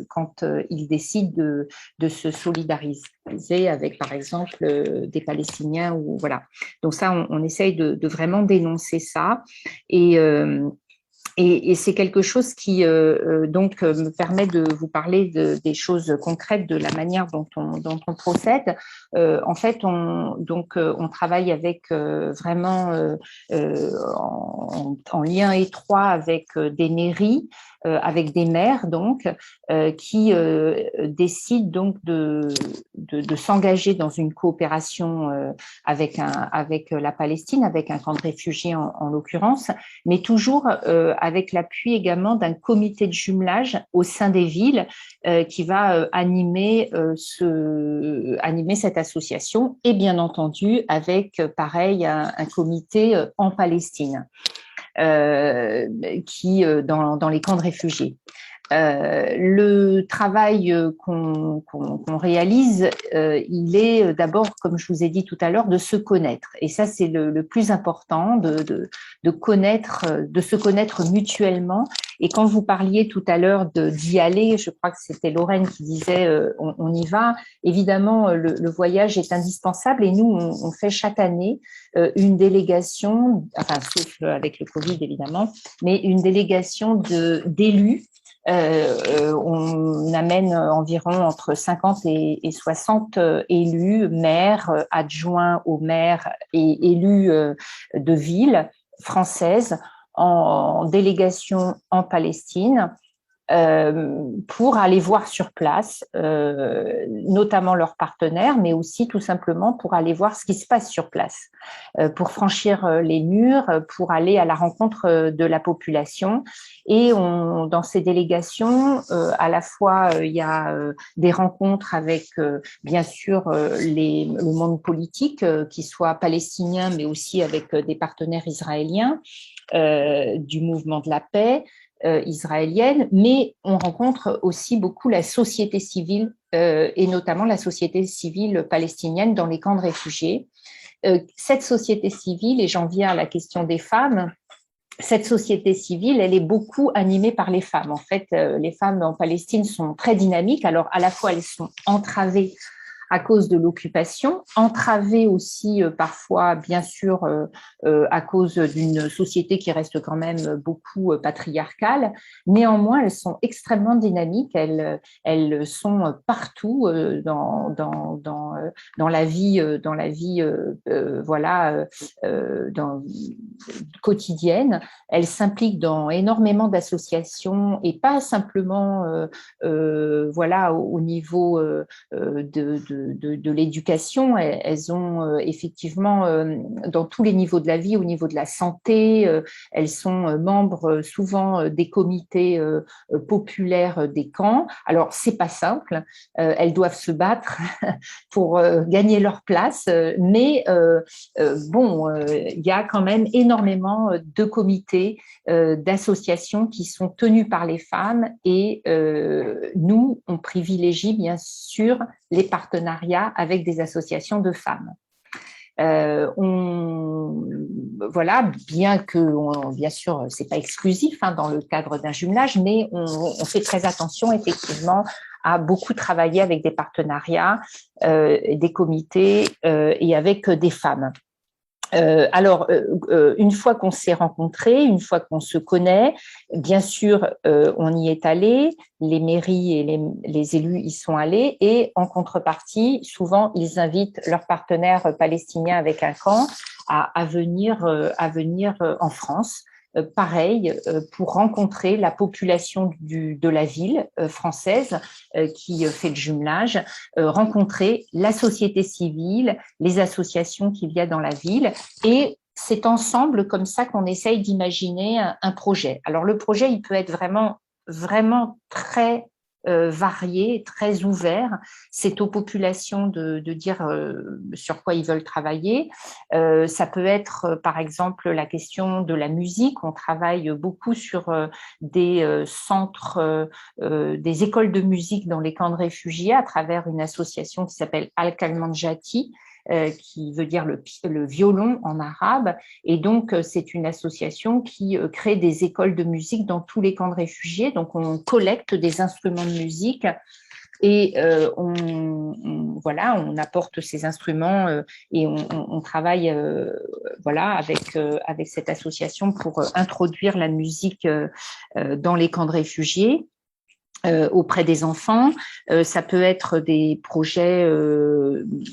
quand ils décident de se solidariser avec, par exemple, des Palestiniens ou voilà. Donc ça, on essaye de vraiment dénoncer ça. Et c'est quelque chose qui donc me permet de vous parler des choses concrètes, de la manière dont on procède. En fait, on travaille avec vraiment en lien étroit avec des mairies, avec des maires donc qui décident donc de s'engager dans une coopération avec la Palestine, avec un camp de réfugiés en l'occurrence, mais toujours avec l'appui également d'un comité de jumelage au sein des villes qui va animer cette association, et bien entendu avec pareil un comité en Palestine qui dans les camps de réfugiés. Le travail qu'on réalise, il est d'abord, comme je vous ai dit tout à l'heure, de se connaître. Et ça, c'est le plus important, de se connaître mutuellement. Et quand vous parliez tout à l'heure d'y aller, je crois que c'était Lorraine qui disait on y va. Évidemment, le voyage est indispensable et nous, on fait chaque année une délégation, enfin sauf avec le Covid évidemment, mais une délégation d'élus. On amène environ entre 50 et 60 élus, maires, adjoints aux maires et élus de villes françaises en délégation en Palestine pour aller voir sur place, notamment leurs partenaires, mais aussi tout simplement pour aller voir ce qui se passe sur place, pour franchir les murs, pour aller à la rencontre de la population. Et dans ces délégations, à la fois, il y a des rencontres avec, bien sûr, le monde politique, qui soit palestinien, mais aussi avec des partenaires israéliens, du mouvement de la paix, israélienne, mais on rencontre aussi beaucoup la société civile et notamment la société civile palestinienne dans les camps de réfugiés. Cette société civile, et j'en viens à la question des femmes, cette société civile, elle est beaucoup animée par les femmes. En fait, les femmes en Palestine sont très dynamiques. Alors, à la fois, elles sont entravées à cause de l'occupation, entravées aussi parfois, bien sûr, à cause d'une société qui reste quand même beaucoup patriarcale. Néanmoins, elles sont extrêmement dynamiques, elles sont partout dans la vie, voilà, quotidienne. Elles s'impliquent dans énormément d'associations et pas simplement voilà, au niveau de l'éducation. Elles ont effectivement dans tous les niveaux de la vie, au niveau de la santé, elles sont membres souvent des comités populaires des camps. Alors, c'est pas simple, elles doivent se battre pour gagner leur place, mais bon, il y a quand même énormément de comités, d'associations qui sont tenues par les femmes et nous, on privilégie bien sûr les partenariats avec des associations de femmes. Voilà, bien sûr, c'est pas exclusif hein, dans le cadre d'un jumelage, mais on fait très attention effectivement à beaucoup travailler avec des partenariats, des comités et avec des femmes. Une fois qu'on s'est rencontrés, une fois qu'on se connaît, bien sûr, on y est allé, les mairies et les élus y sont allés et en contrepartie, souvent, ils invitent leurs partenaires palestiniens avec un camp à venir en France. Pareil, pour rencontrer la population de la ville française qui fait le jumelage, rencontrer la société civile, les associations qu'il y a dans la ville et c'est ensemble comme ça qu'on essaye d'imaginer un projet. Alors le projet, il peut être vraiment très varié, très ouvert. C'est aux populations de dire sur quoi ils veulent travailler. Ça peut être, par exemple, la question de la musique. On travaille beaucoup sur des centres, des écoles de musique dans les camps de réfugiés à travers une association qui s'appelle Al-Kalmanjati, qui veut dire le violon en arabe. Et donc, c'est une association qui crée des écoles de musique dans tous les camps de réfugiés. Donc, on collecte des instruments de musique et voilà, on apporte ces instruments et on travaille voilà, avec cette association pour introduire la musique dans les camps de réfugiés. Auprès des enfants, ça peut être des projets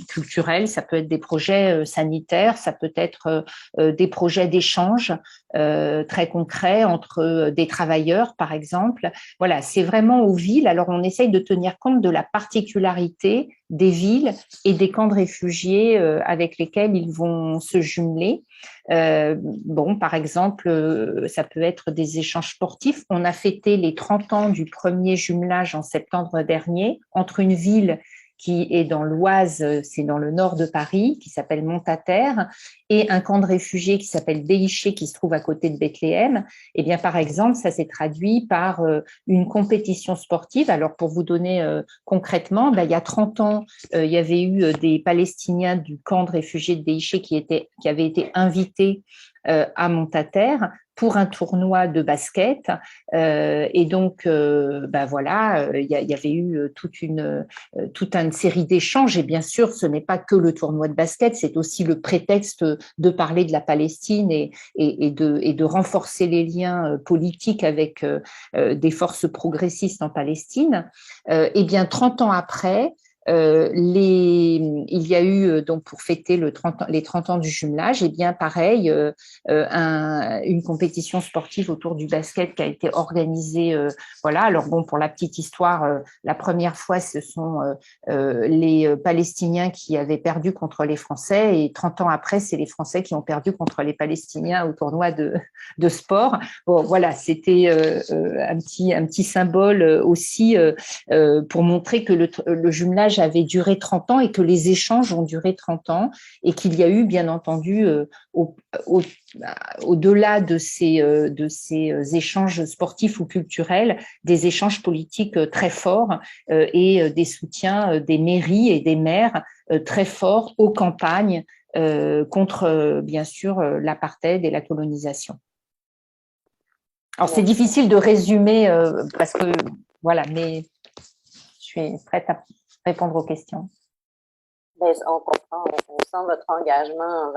culturels, ça peut être des projets sanitaires, ça peut être des projets d'échange très concrets entre des travailleurs, par exemple. Voilà, c'est vraiment aux villes. Alors, on essaye de tenir compte de la particularité des villes et des camps de réfugiés avec lesquels ils vont se jumeler. Bon, par exemple, ça peut être des échanges sportifs. On a fêté les 30 ans du premier jumelage en septembre dernier entre une ville qui est dans l'Oise, c'est dans le nord de Paris, qui s'appelle Montataire, et un camp de réfugiés qui s'appelle Béiché, qui se trouve à côté de Bethléem. Eh bien, par exemple, ça s'est traduit par une compétition sportive. Alors, pour vous donner concrètement, il y a 30 ans, il y avait eu des Palestiniens du camp de réfugiés de Béiché qui avaient été invités à Montataire pour un tournoi de basket. Et donc, voilà, il y avait eu toute une série d'échanges. Et bien sûr, ce n'est pas que le tournoi de basket, c'est aussi le prétexte de parler de la Palestine et de renforcer les liens politiques avec des forces progressistes en Palestine. Et bien, 30 ans après, il y a eu, donc pour fêter les 30 ans du jumelage, et bien pareil, une compétition sportive autour du basket qui a été organisée. Voilà. Alors bon, pour la petite histoire, la première fois, ce sont les Palestiniens qui avaient perdu contre les Français, et 30 ans après, c'est les Français qui ont perdu contre les Palestiniens au tournoi de sport. Bon, voilà, c'était un petit symbole aussi pour montrer que le jumelage avait duré 30 ans et que les échanges ont duré 30 ans et qu'il y a eu, bien entendu, au-delà de ces échanges sportifs ou culturels, des échanges politiques très forts et des soutiens des mairies et des maires très forts aux campagnes contre, bien sûr, l'apartheid et la colonisation. Alors, c'est difficile de résumer parce que, voilà, mais je suis prête à répondre aux questions. Ben, on comprend, on sent votre engagement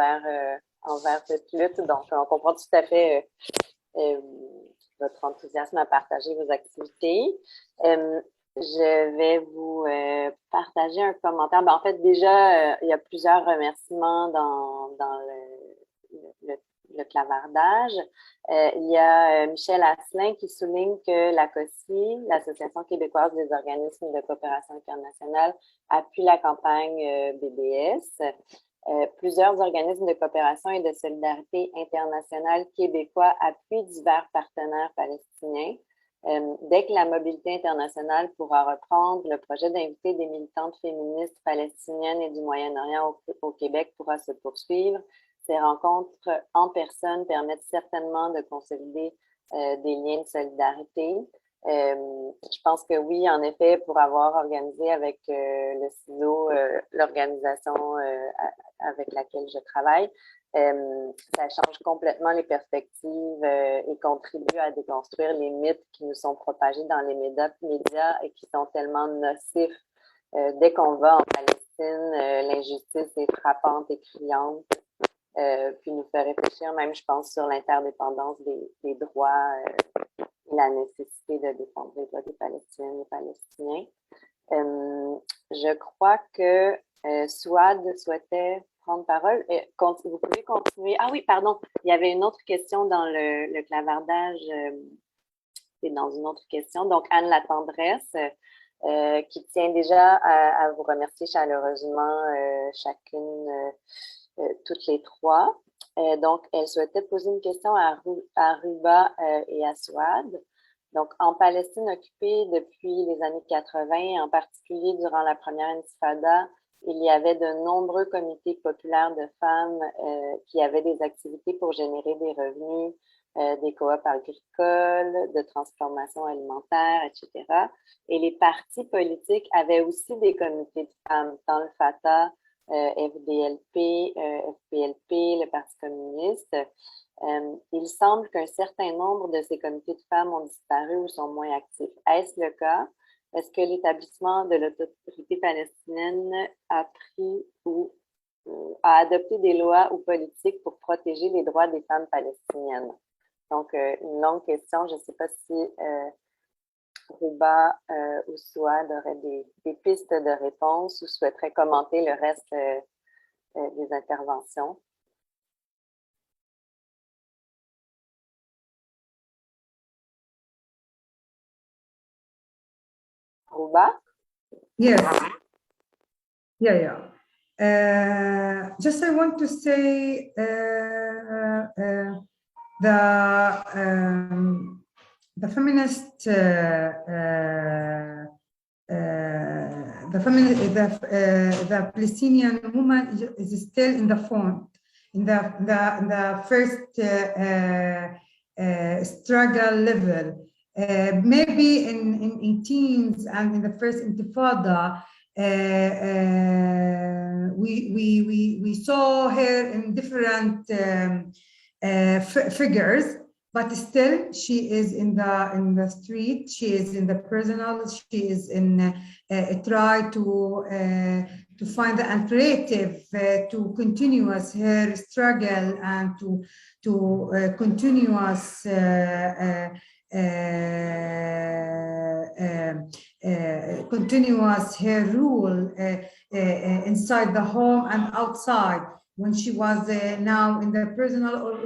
envers cette lutte, donc on comprend tout à fait votre enthousiasme à partager vos activités. Je vais vous partager un commentaire. Ben, en fait, déjà, il y a plusieurs remerciements dans le clavardage. Il y a Michel Asselin qui souligne que l'ACOSI, l'Association québécoise des organismes de coopération internationale, appuie la campagne BBS. Plusieurs organismes de coopération et de solidarité internationale québécois appuient divers partenaires palestiniens. Dès que la mobilité internationale pourra reprendre, le projet d'inviter des militantes féministes palestiniennes et du Moyen-Orient au Québec pourra se poursuivre. Ces rencontres en personne permettent certainement de consolider des liens de solidarité. Je pense que oui, en effet, pour avoir organisé avec le CISO, l'organisation avec laquelle je travaille, ça change complètement les perspectives et contribue à déconstruire les mythes qui nous sont propagés dans les médias et qui sont tellement nocifs. Dès qu'on va en Palestine, l'injustice est frappante et criante, puis nous fait réfléchir même, je pense, sur l'interdépendance des droits et la nécessité de défendre les droits des Palestiniennes et Palestiniens. Je crois que Souad souhaitait prendre parole. Vous pouvez continuer. Ah oui, pardon. Il y avait une autre question dans le clavardage. C'est dans une autre question. Donc, Anne Latendresse, qui tient déjà à vous remercier chaleureusement chacune, toutes les trois. Donc, elle souhaitait poser une question à Ruba et à Souad. Donc, en Palestine occupée depuis les années 80, en particulier durant la première intifada, il y avait de nombreux comités populaires de femmes qui avaient des activités pour générer des revenus, des coops agricoles, de transformation alimentaire, etc. Et les partis politiques avaient aussi des comités de femmes, dans le Fatah, FDLP, FPLP, le Parti communiste. Il semble qu'un certain nombre de ces comités de femmes ont disparu ou sont moins actifs. Est-ce le cas? Est-ce que l'établissement de l'autorité palestinienne a pris ou a adopté des lois ou politiques pour protéger les droits des femmes palestiniennes? Donc, une longue question. Je ne sais pas si Ruba ou Souad auraient des pistes de réponse ou souhaiteraient commenter le reste des interventions. Ruba? Yes. Yeah. Just I want to say the feminist the Palestinian woman is still in the front, in the first struggle level. Maybe in teens and in the first Intifada, we saw her in different figures, but still she is in the street, she is in the personal, she is in try to find the alternative to continuous her struggle and to continuous continuous her rule inside the home and outside. When she was now in the personal, or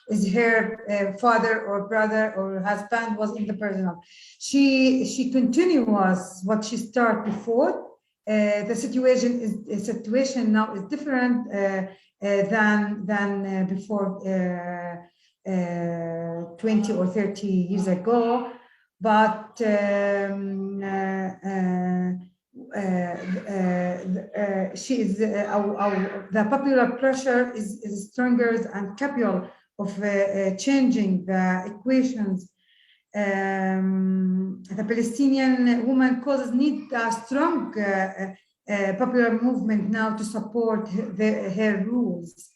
is her father or brother or husband was in the personal. She continues what she started before. The situation now is different than before 20 or 30 years ago, but she is the popular pressure is stronger and capable of changing the equations. The Palestinian woman causes need a strong popular movement now to support her rules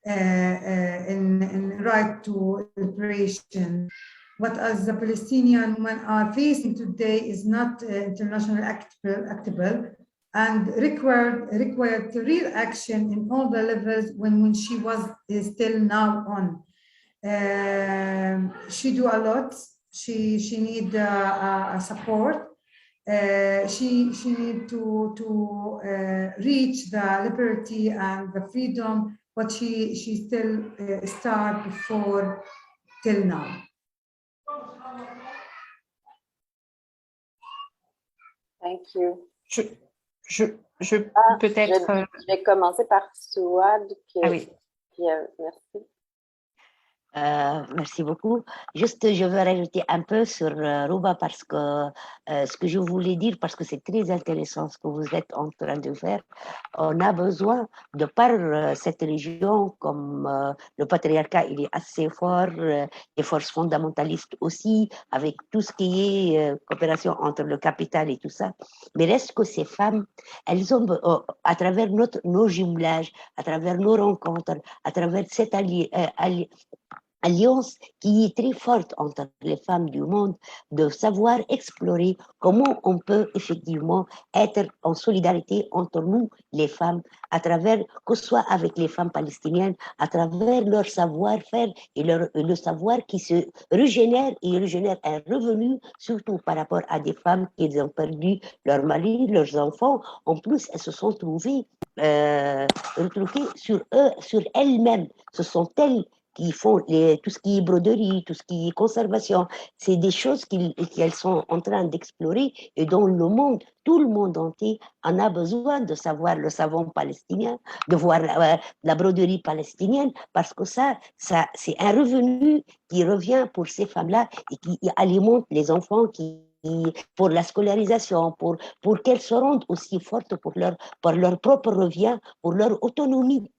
in right to liberation. What as the Palestinian women are facing today is not international actable. and required real action in all the levels when she was still now on. She do a lot. She need support. She need to reach the liberty and the freedom, but she still start before till now. Thank you. Je peut-être. Je vais commencer par Souad. Oui. Merci. Merci beaucoup. Juste, je veux rajouter un peu sur Rouba parce que ce que je voulais dire, parce que c'est très intéressant ce que vous êtes en train de faire. On a besoin, de par cette région, comme le patriarcat, il est assez fort, les forces fondamentalistes aussi, avec tout ce qui est coopération entre le capital et tout ça. Mais reste que ces femmes, elles ont, à travers nos jumelages, à travers nos rencontres, à travers cette alliance qui est très forte entre les femmes du monde, de savoir explorer comment on peut effectivement être en solidarité entre nous, les femmes, à travers, que ce soit avec les femmes palestiniennes, à travers leur savoir-faire et le savoir qui se régénère et régénère un revenu, surtout par rapport à des femmes qui ont perdu leur mari, leurs enfants. En plus, elles se sont trouvées retrouvées sur elles-mêmes. Ce sont elles qui font tout ce qui est broderie, tout ce qui est conservation. C'est des choses qu'elles sont en train d'explorer et dont le monde, tout le monde entier en a besoin de savoir le savon palestinien, de voir la broderie palestinienne, parce que ça c'est un revenu qui revient pour ces femmes-là et qui alimente les enfants pour la scolarisation, pour qu'elles se rendent aussi fortes pour leur propre revient, pour leur autonomie.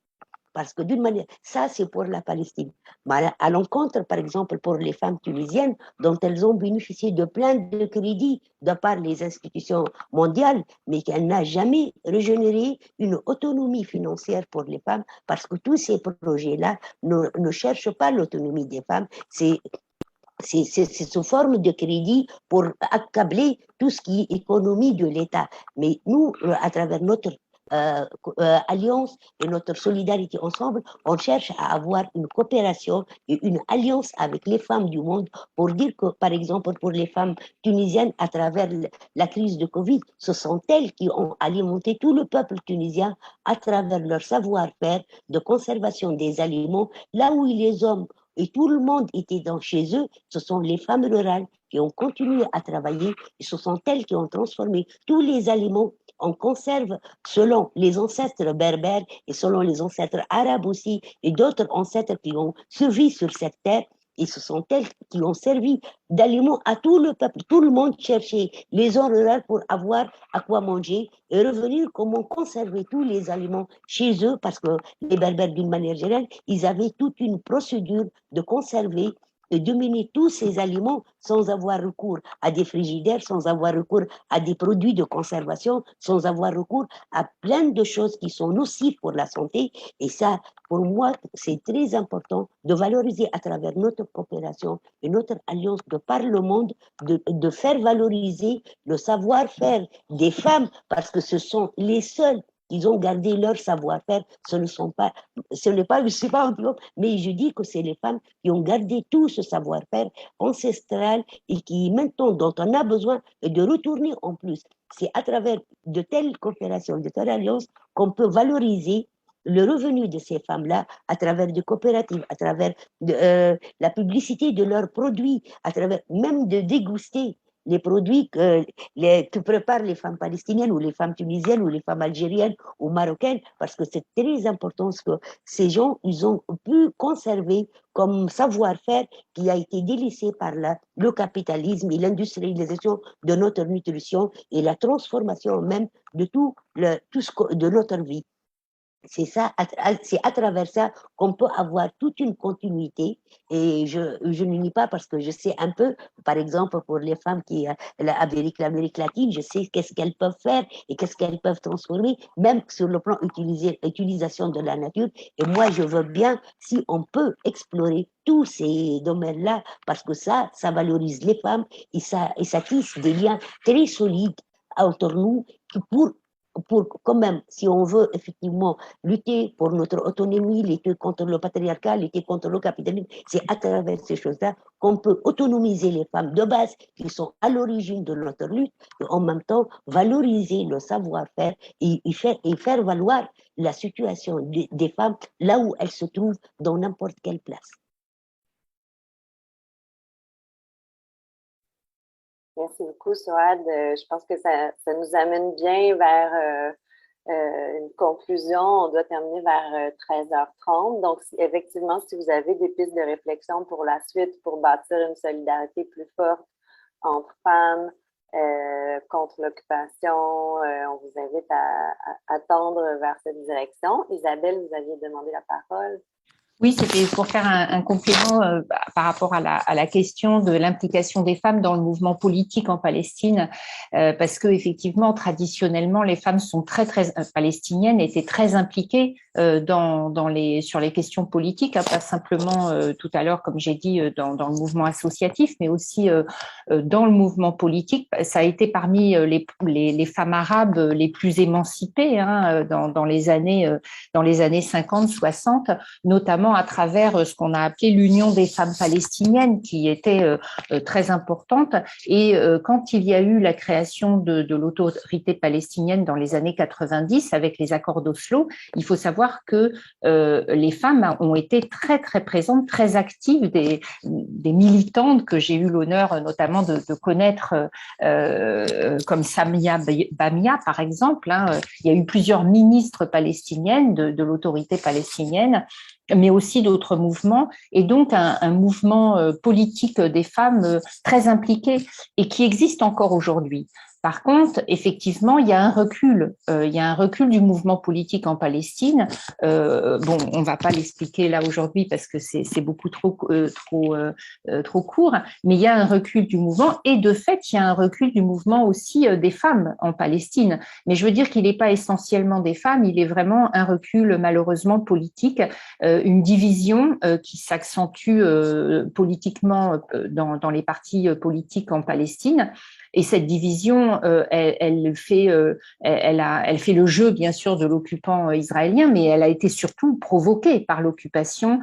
Parce que d'une manière, ça c'est pour la Palestine. Mais à l'encontre, par exemple, pour les femmes tunisiennes, dont elles ont bénéficié de plein de crédits de par les institutions mondiales, mais qu'elles n'ont jamais régénéré une autonomie financière pour les femmes, parce que tous ces projets-là ne cherchent pas l'autonomie des femmes, c'est sous forme de crédit pour accabler tout ce qui est économie de l'État. Mais nous, à travers notre alliance et notre solidarité ensemble, on cherche à avoir une coopération et une alliance avec les femmes du monde pour dire que, par exemple, pour les femmes tunisiennes, à travers la crise de Covid, ce sont elles qui ont alimenté tout le peuple tunisien à travers leur savoir-faire de conservation des aliments, là où les hommes et tout le monde était chez eux, ce sont les femmes rurales qui ont continué à travailler et ce sont elles qui ont transformé tous les aliments en conserve selon les ancêtres berbères et selon les ancêtres arabes aussi et d'autres ancêtres qui ont survécu sur cette terre. Et ce sont elles qui ont servi d'aliments à tout le peuple. Tout le monde cherchait les zones rurales pour avoir à quoi manger et revenir comment conserver tous les aliments chez eux parce que les Berbères, d'une manière générale, ils avaient toute une procédure de conserver et dominer tous ces aliments sans avoir recours à des frigidaires, sans avoir recours à des produits de conservation, sans avoir recours à plein de choses qui sont nocives pour la santé. Et ça, pour moi, c'est très important de valoriser à travers notre coopération et notre alliance de par le monde, de faire valoriser le savoir-faire des femmes parce que ce sont les seules. Ils ont gardé leur savoir-faire. Ce n'est pas, je sais pas, mais je dis que c'est les femmes qui ont gardé tout ce savoir-faire ancestral et qui maintenant, dont on a besoin de retourner en plus. C'est à travers de telles coopérations, de telles alliances qu'on peut valoriser le revenu de ces femmes-là à travers des coopératives, à travers la publicité de leurs produits, à travers même de déguster les produits que préparent les femmes palestiniennes ou les femmes tunisiennes ou les femmes algériennes ou marocaines, parce que c'est très important ce que ces gens, ils ont pu conserver comme savoir-faire qui a été délaissé par le capitalisme et l'industrialisation de notre nutrition et la transformation même de tout de notre vie. C'est ça, c'est à travers ça qu'on peut avoir toute une continuité et je ne nie pas parce que je sais un peu, par exemple pour les femmes qui l'Amérique latine, je sais qu'est-ce qu'elles peuvent faire et qu'est-ce qu'elles peuvent transformer, même sur le plan utilisation de la nature. Et moi, je veux bien si on peut explorer tous ces domaines-là parce que ça valorise les femmes et ça tisse des liens très solides entre nous quand même, si on veut effectivement lutter pour notre autonomie, lutter contre le patriarcat, lutter contre le capitalisme, c'est à travers ces choses-là qu'on peut autonomiser les femmes de base qui sont à l'origine de notre lutte et en même temps valoriser le savoir-faire et faire valoir la situation des femmes là où elles se trouvent dans n'importe quelle place. Merci beaucoup, Souad. Je pense que ça nous amène bien vers une conclusion. On doit terminer vers 13h30. Donc, effectivement, si vous avez des pistes de réflexion pour la suite, pour bâtir une solidarité plus forte entre femmes, contre l'occupation, on vous invite à tendre vers cette direction. Isabelle, vous aviez demandé la parole. Oui, c'était pour faire un complément par rapport à la question de l'implication des femmes dans le mouvement politique en Palestine, parce que effectivement, traditionnellement, les femmes sont très palestiniennes étaient très impliquées sur les questions politiques, pas simplement tout à l'heure, comme j'ai dit, dans le mouvement associatif, mais aussi dans le mouvement politique. Ça a été parmi les femmes arabes les plus émancipées dans les années 50-60, notamment à travers ce qu'on a appelé l'Union des femmes palestiniennes, qui était très importante. Et quand il y a eu la création de l'autorité palestinienne dans les années 90, avec les accords d'Oslo, il faut savoir que les femmes ont été très, très présentes, très actives, des militantes que j'ai eu l'honneur notamment de connaître, comme Samia Bamia, par exemple. Il y a eu plusieurs ministres palestiniennes de l'autorité palestinienne, mais aussi d'autres mouvements, et donc un mouvement politique des femmes très impliqué et qui existe encore aujourd'hui. Par contre, effectivement, il y a un recul. Il y a un recul du mouvement politique en Palestine. Bon, on va pas l'expliquer là aujourd'hui parce que c'est beaucoup trop court, mais il y a un recul du mouvement et de fait, il y a un recul du mouvement aussi des femmes en Palestine. Mais je veux dire qu'il n'est pas essentiellement des femmes, il est vraiment un recul malheureusement politique, une division qui s'accentue politiquement dans les partis politiques en Palestine. Et cette division, elle fait le jeu, bien sûr, de l'occupant israélien, mais elle a été surtout provoquée par l'occupation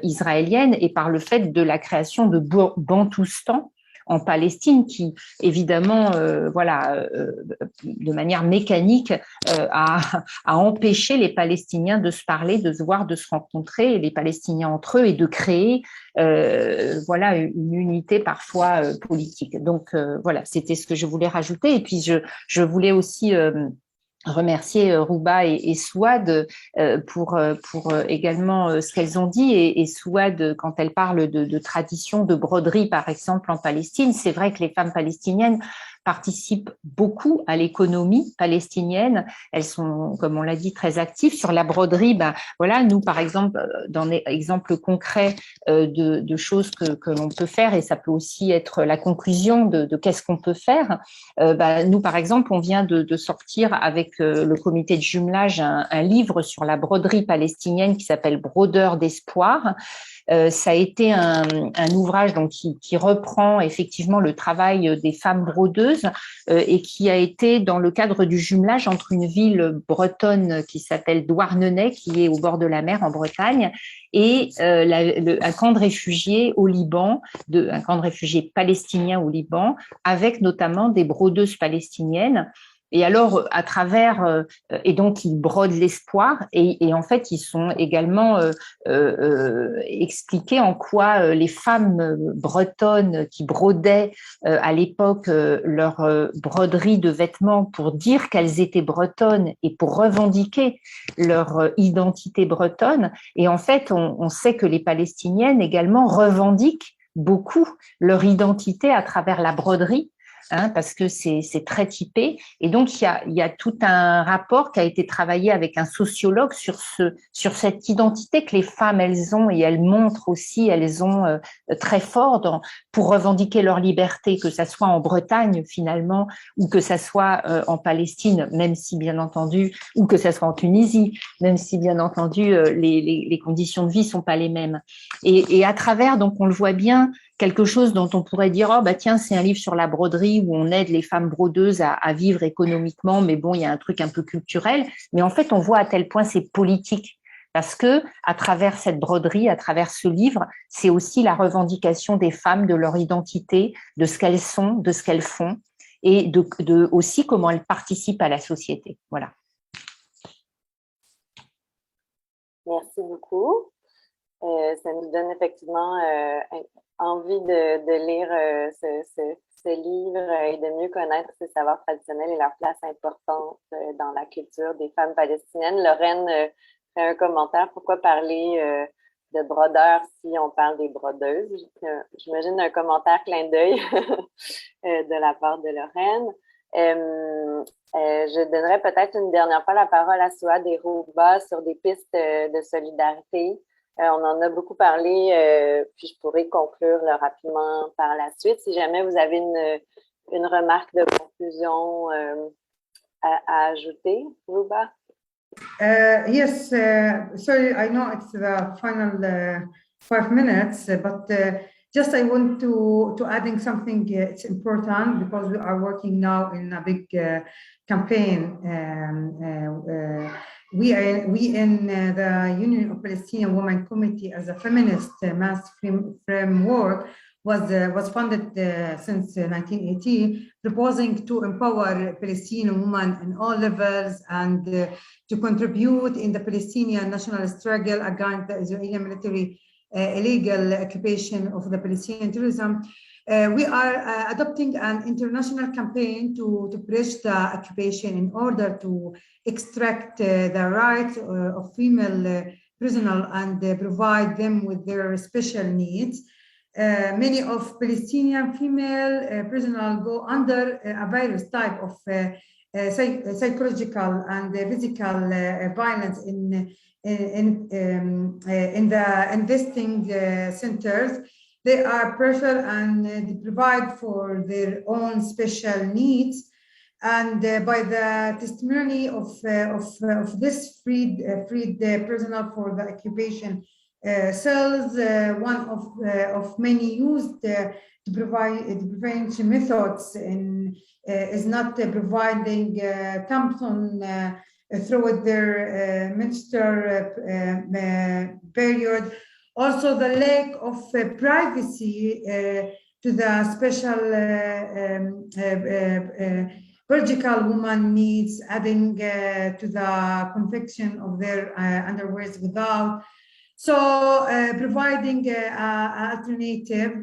israélienne et par le fait de la création de Bantoustan en Palestine, qui évidemment, de manière mécanique, a empêché les Palestiniens de se parler, de se voir, de se rencontrer, et les Palestiniens entre eux, et de créer une unité parfois politique. Donc voilà, c'était ce que je voulais rajouter. Et puis je voulais aussi remercier Rouba et Souad pour également ce qu'elles ont dit, et Souad, quand elle parle de tradition de broderie par exemple en Palestine, c'est vrai que les femmes palestiniennes participent beaucoup à l'économie palestinienne. Elles sont, comme on l'a dit, très actives sur la broderie. Nous, par exemple, dans des exemples concrets de choses que l'on peut faire, et ça peut aussi être la conclusion de qu'est-ce qu'on peut faire. Nous, par exemple, on vient de sortir avec le comité de jumelage un livre sur la broderie palestinienne qui s'appelle Brodeurs d'espoir. Ça a été un ouvrage donc qui reprend effectivement le travail des femmes brodeuses et qui a été dans le cadre du jumelage entre une ville bretonne qui s'appelle Douarnenez, qui est au bord de la mer en Bretagne, et un camp de réfugiés au Liban, un camp de réfugiés palestiniens au Liban, avec notamment des brodeuses palestiniennes. Et alors, à travers, et donc ils brodent l'espoir, et en fait, ils sont également expliqués en quoi les femmes bretonnes qui brodaient à l'époque leur broderie de vêtements pour dire qu'elles étaient bretonnes et pour revendiquer leur identité bretonne. Et en fait, on sait que les Palestiniennes également revendiquent beaucoup leur identité à travers la broderie. Parce que c'est très typé. Et donc, il y a tout un rapport qui a été travaillé avec un sociologue sur cette identité que les femmes, elles ont, et elles montrent aussi, elles ont très fort pour revendiquer leur liberté, que ça soit en Bretagne, finalement, ou que ça soit en Palestine, même si, bien entendu, ou que ça soit en Tunisie, même si, bien entendu, les conditions de vie sont pas les mêmes. Et à travers, donc, on le voit bien, quelque chose dont on pourrait dire, oh, bah, tiens, c'est un livre sur la broderie où on aide les femmes brodeuses à vivre économiquement, mais bon, il y a un truc un peu culturel. Mais en fait, on voit à tel point c'est politique. Parce que, à travers cette broderie, à travers ce livre, c'est aussi la revendication des femmes, de leur identité, de ce qu'elles sont, de ce qu'elles font, et de aussi comment elles participent à la société. Voilà. Merci beaucoup. Ça nous donne effectivement envie de lire ce livre et de mieux connaître ces savoirs traditionnels et leur place importante dans la culture des femmes palestiniennes. Lorraine fait un commentaire. Pourquoi parler de brodeurs si on parle des brodeuses? J'imagine un commentaire clin d'œil de la part de Lorraine. Je donnerais peut-être une dernière fois la parole à Souad et Rouba sur des pistes de solidarité. On en a beaucoup parlé, puis je pourrais conclure rapidement par la suite. Si jamais vous avez une remarque de conclusion à ajouter, Rouba? Yes, sorry, I know it's the final 5 minutes, but just I want to adding something. It's important because we are working now in a big campaign. We in the Union of Palestinian Women Committee as a feminist mass framework was funded since 1980, proposing to empower Palestinian women in all levels and to contribute in the Palestinian national struggle against the Israeli military illegal occupation of the Palestinian tourism. We are adopting an international campaign to bridge the occupation in order to extract the rights of female prisoners and provide them with their special needs. Many of Palestinian female prisoners go under a various type of psychological and physical violence in the investing centers. They are pressured and they provide for their own special needs. And by the testimony of this freed prisoner for the occupation cells, one of many used to provide prevention methods is not providing Thompson throughout their menstrual period. Also, the lack of privacy to the special biological woman needs, adding to the confection of their underwears without. So providing an alternative,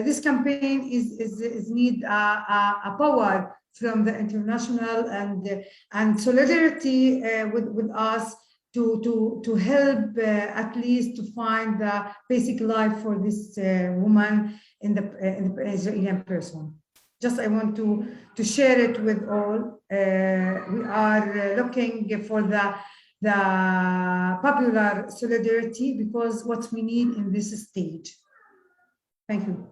this campaign is need a power from the international and solidarity with us to help at least to find the basic life for this woman in the Israeli person. Just I want to share it with all. We are looking for the popular solidarity because what we need in this stage. Thank you.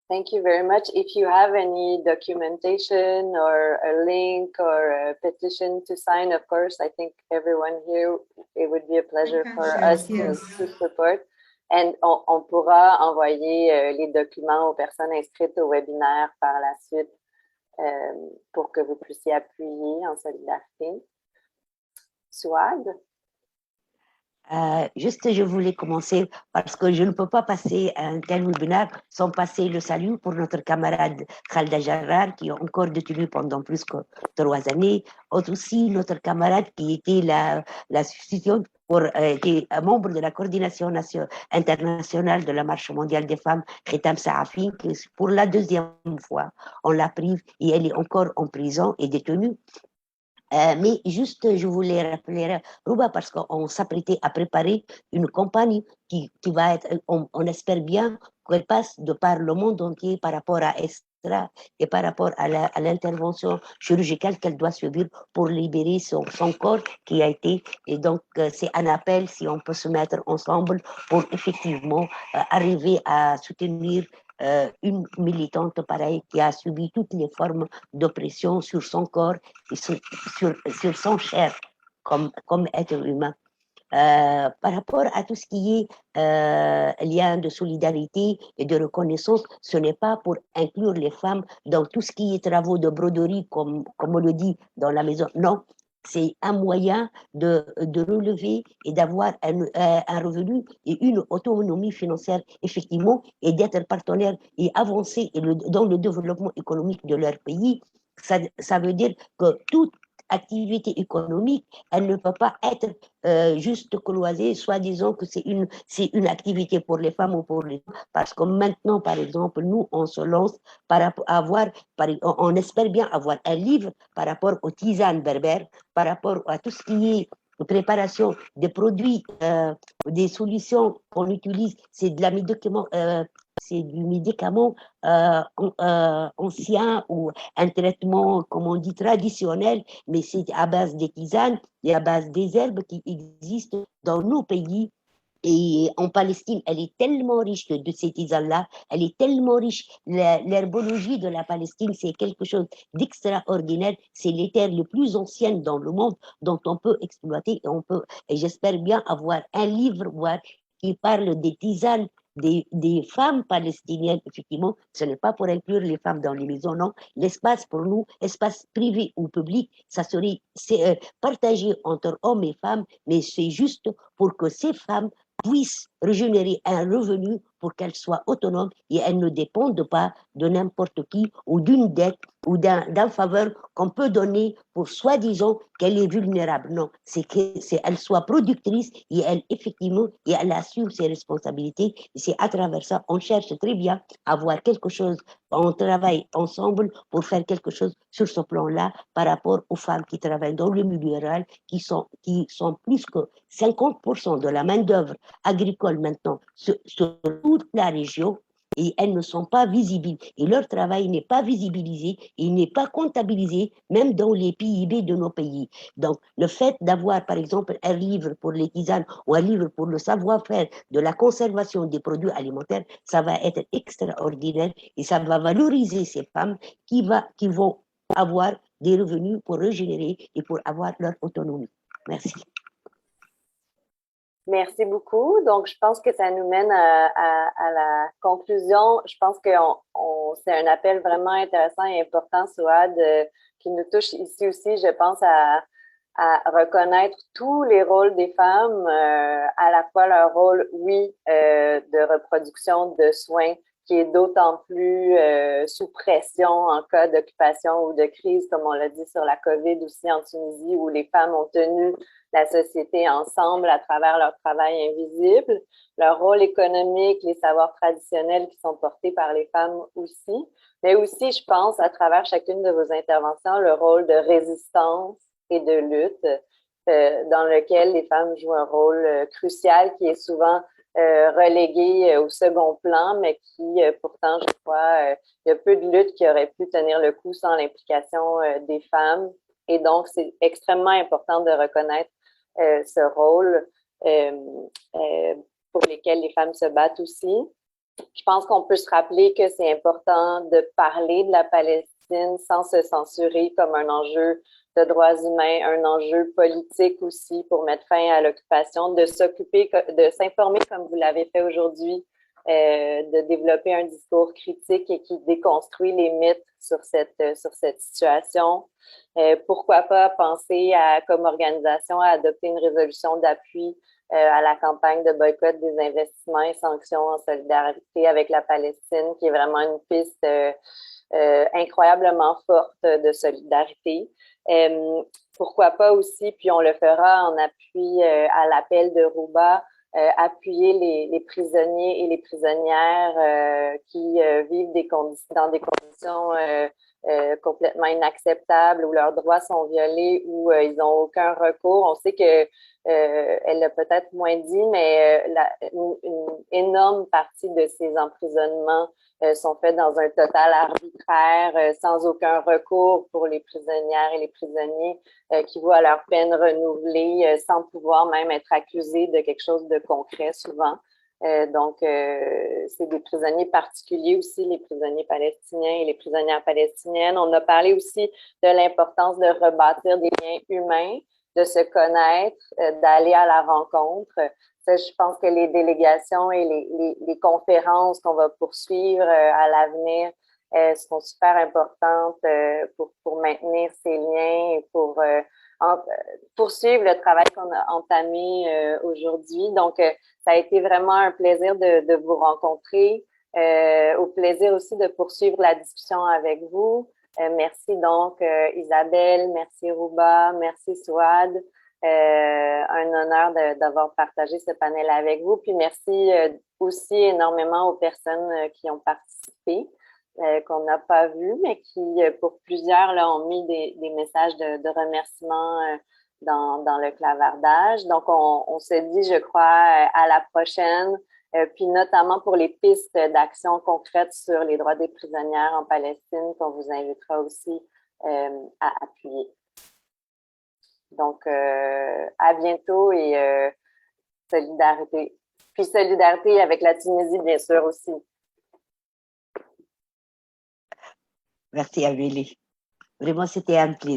Thank you very much. If you have any documentation or a link or a petition to sign, of course, I think everyone here, it would be a pleasure for us to support. And on pourra envoyer les documents aux personnes inscrites au webinaire par la suite pour que vous puissiez appuyer en solidarité. Souad? Juste, je voulais commencer parce que je ne peux pas passer un tel webinaire sans passer le salut pour notre camarade Khalda Jarrar qui est encore détenu pendant plus que 3 années. Aussi, notre camarade qui était la substitution qui est membre de la coordination internationale de la Marche mondiale des femmes, Khitam Saafi, qui pour la 2e fois, on la prive et elle est encore en prison et détenue. Mais juste, je voulais rappeler Rouba parce qu'on s'apprêtait à préparer une campagne qui va être, on espère bien qu'elle passe de par le monde entier par rapport à Estra et par rapport à l'intervention chirurgicale qu'elle doit subir pour libérer son corps qui a été, et donc c'est un appel si on peut se mettre ensemble pour effectivement arriver à soutenir une militante pareille qui a subi toutes les formes d'oppression sur son corps et sur son chair comme être humain. Par rapport à tout ce qui est lien de solidarité et de reconnaissance, ce n'est pas pour inclure les femmes dans tout ce qui est travaux de broderie, comme on le dit dans la maison. Non, c'est un moyen de relever et d'avoir un revenu et une autonomie financière, effectivement, et d'être partenaire et avancer dans le développement économique de leur pays. Ça veut dire que toute activité économique, elle ne peut pas être juste cloisée, soi-disant que c'est une activité pour les femmes ou pour les hommes, parce que maintenant, par exemple, nous, on se lance par avoir, on espère bien avoir un livre par rapport aux tisanes berbères, par rapport à tout ce qui est préparation des produits, des solutions qu'on utilise, c'est de la médicament, c'est du médicament ancien ou un traitement, comme on dit, traditionnel, mais c'est à base des tisanes et à base des herbes qui existent dans nos pays. Et en Palestine, elle est tellement riche de ces tisanes-là, elle est tellement riche. L'herbologie de la Palestine, c'est quelque chose d'extraordinaire. C'est les terres les plus anciennes dans le monde dont on peut exploiter et j'espère bien avoir un livre qui parle des tisanes des femmes palestiniennes, effectivement. Ce n'est pas pour inclure les femmes dans les maisons, non. L'espace pour nous, espace privé ou public, ça serait partagé entre hommes et femmes, mais c'est juste pour que ces femmes puissent régénérer un revenu pour qu'elles soient autonomes et elles ne dépendent pas de n'importe qui ou d'une dette ou d'un faveur qu'on peut donner pour soi-disant qu'elle est vulnérable. Non, c'est qu'elle soit productrice et elle, effectivement, et elle assume ses responsabilités. Et c'est à travers ça, on cherche très bien à avoir quelque chose, on travaille ensemble pour faire quelque chose sur ce plan-là par rapport aux femmes qui travaillent dans le milieu rural, qui sont plus que 50% de la main-d'œuvre agricole maintenant sur toute la région, et elles ne sont pas visibles. Et leur travail n'est pas visibilisé, il n'est pas comptabilisé, même dans les PIB de nos pays. Donc, le fait d'avoir, par exemple, un livre pour les tisanes ou un livre pour le savoir-faire de la conservation des produits alimentaires, ça va être extraordinaire et ça va valoriser ces femmes qui vont avoir des revenus pour régénérer et pour avoir leur autonomie. Merci. Merci beaucoup. Donc, je pense que ça nous mène à la conclusion. Je pense que c'est un appel vraiment intéressant et important, Souad, qui nous touche ici aussi. Je pense à reconnaître tous les rôles des femmes, à la fois leur rôle, oui, de reproduction, de soins, qui est d'autant plus sous pression en cas d'occupation ou de crise, comme on l'a dit sur la COVID aussi en Tunisie, où les femmes ont tenu la société ensemble à travers leur travail invisible, leur rôle économique, les savoirs traditionnels qui sont portés par les femmes aussi, mais aussi, je pense, à travers chacune de vos interventions, le rôle de résistance et de lutte dans lequel les femmes jouent un rôle crucial qui est souvent relégué au second plan, mais qui, pourtant, je crois, il y a peu de luttes qui auraient pu tenir le coup sans l'implication des femmes. Et donc, c'est extrêmement important de reconnaître ce rôle pour lesquels les femmes se battent aussi. Je pense qu'on peut se rappeler que c'est important de parler de la Palestine sans se censurer comme un enjeu de droits humains, un enjeu politique aussi pour mettre fin à l'occupation, de s'occuper, de s'informer comme vous l'avez fait aujourd'hui, de développer un discours critique et qui déconstruit les mythes sur cette situation. Pourquoi pas penser comme organisation à adopter une résolution d'appui à la campagne de boycott des investissements et sanctions en solidarité avec la Palestine, qui est vraiment une piste incroyablement forte de solidarité. Pourquoi pas aussi, puis on le fera en appui à l'appel de Rouba, appuyer les prisonniers et les prisonnières qui vivent dans des conditions complètement inacceptables, où leurs droits sont violés, où ils n'ont aucun recours. On sait que elle l'a peut-être moins dit, mais une énorme partie de ces emprisonnements sont faits dans un total arbitraire, sans aucun recours pour les prisonnières et les prisonniers qui voient leur peine renouvelée sans pouvoir même être accusés de quelque chose de concret souvent. Donc, c'est des prisonniers particuliers aussi, les prisonniers palestiniens et les prisonnières palestiniennes. On a parlé aussi de l'importance de rebâtir des liens humains de se connaître, d'aller à la rencontre. Ça, je pense que les délégations et les conférences qu'on va poursuivre à l'avenir sont super importantes pour maintenir ces liens et pour poursuivre le travail qu'on a entamé aujourd'hui. Donc, ça a été vraiment un plaisir de vous rencontrer, au plaisir aussi de poursuivre la discussion avec vous. Merci donc Isabelle, merci Rouba, merci Souad. Un honneur d'avoir partagé ce panel avec vous. Puis merci aussi énormément aux personnes qui ont participé, qu'on n'a pas vues, mais qui, pour plusieurs, là, ont mis des messages de remerciement dans le clavardage. Donc, on se dit, je crois, à la prochaine, puis notamment pour les pistes d'action concrètes sur les droits des prisonnières en Palestine, qu'on vous invitera aussi à appuyer. Donc, à bientôt et solidarité. Puis solidarité avec la Tunisie, bien sûr, aussi. Merci Amélie. Vraiment, c'était un plaisir.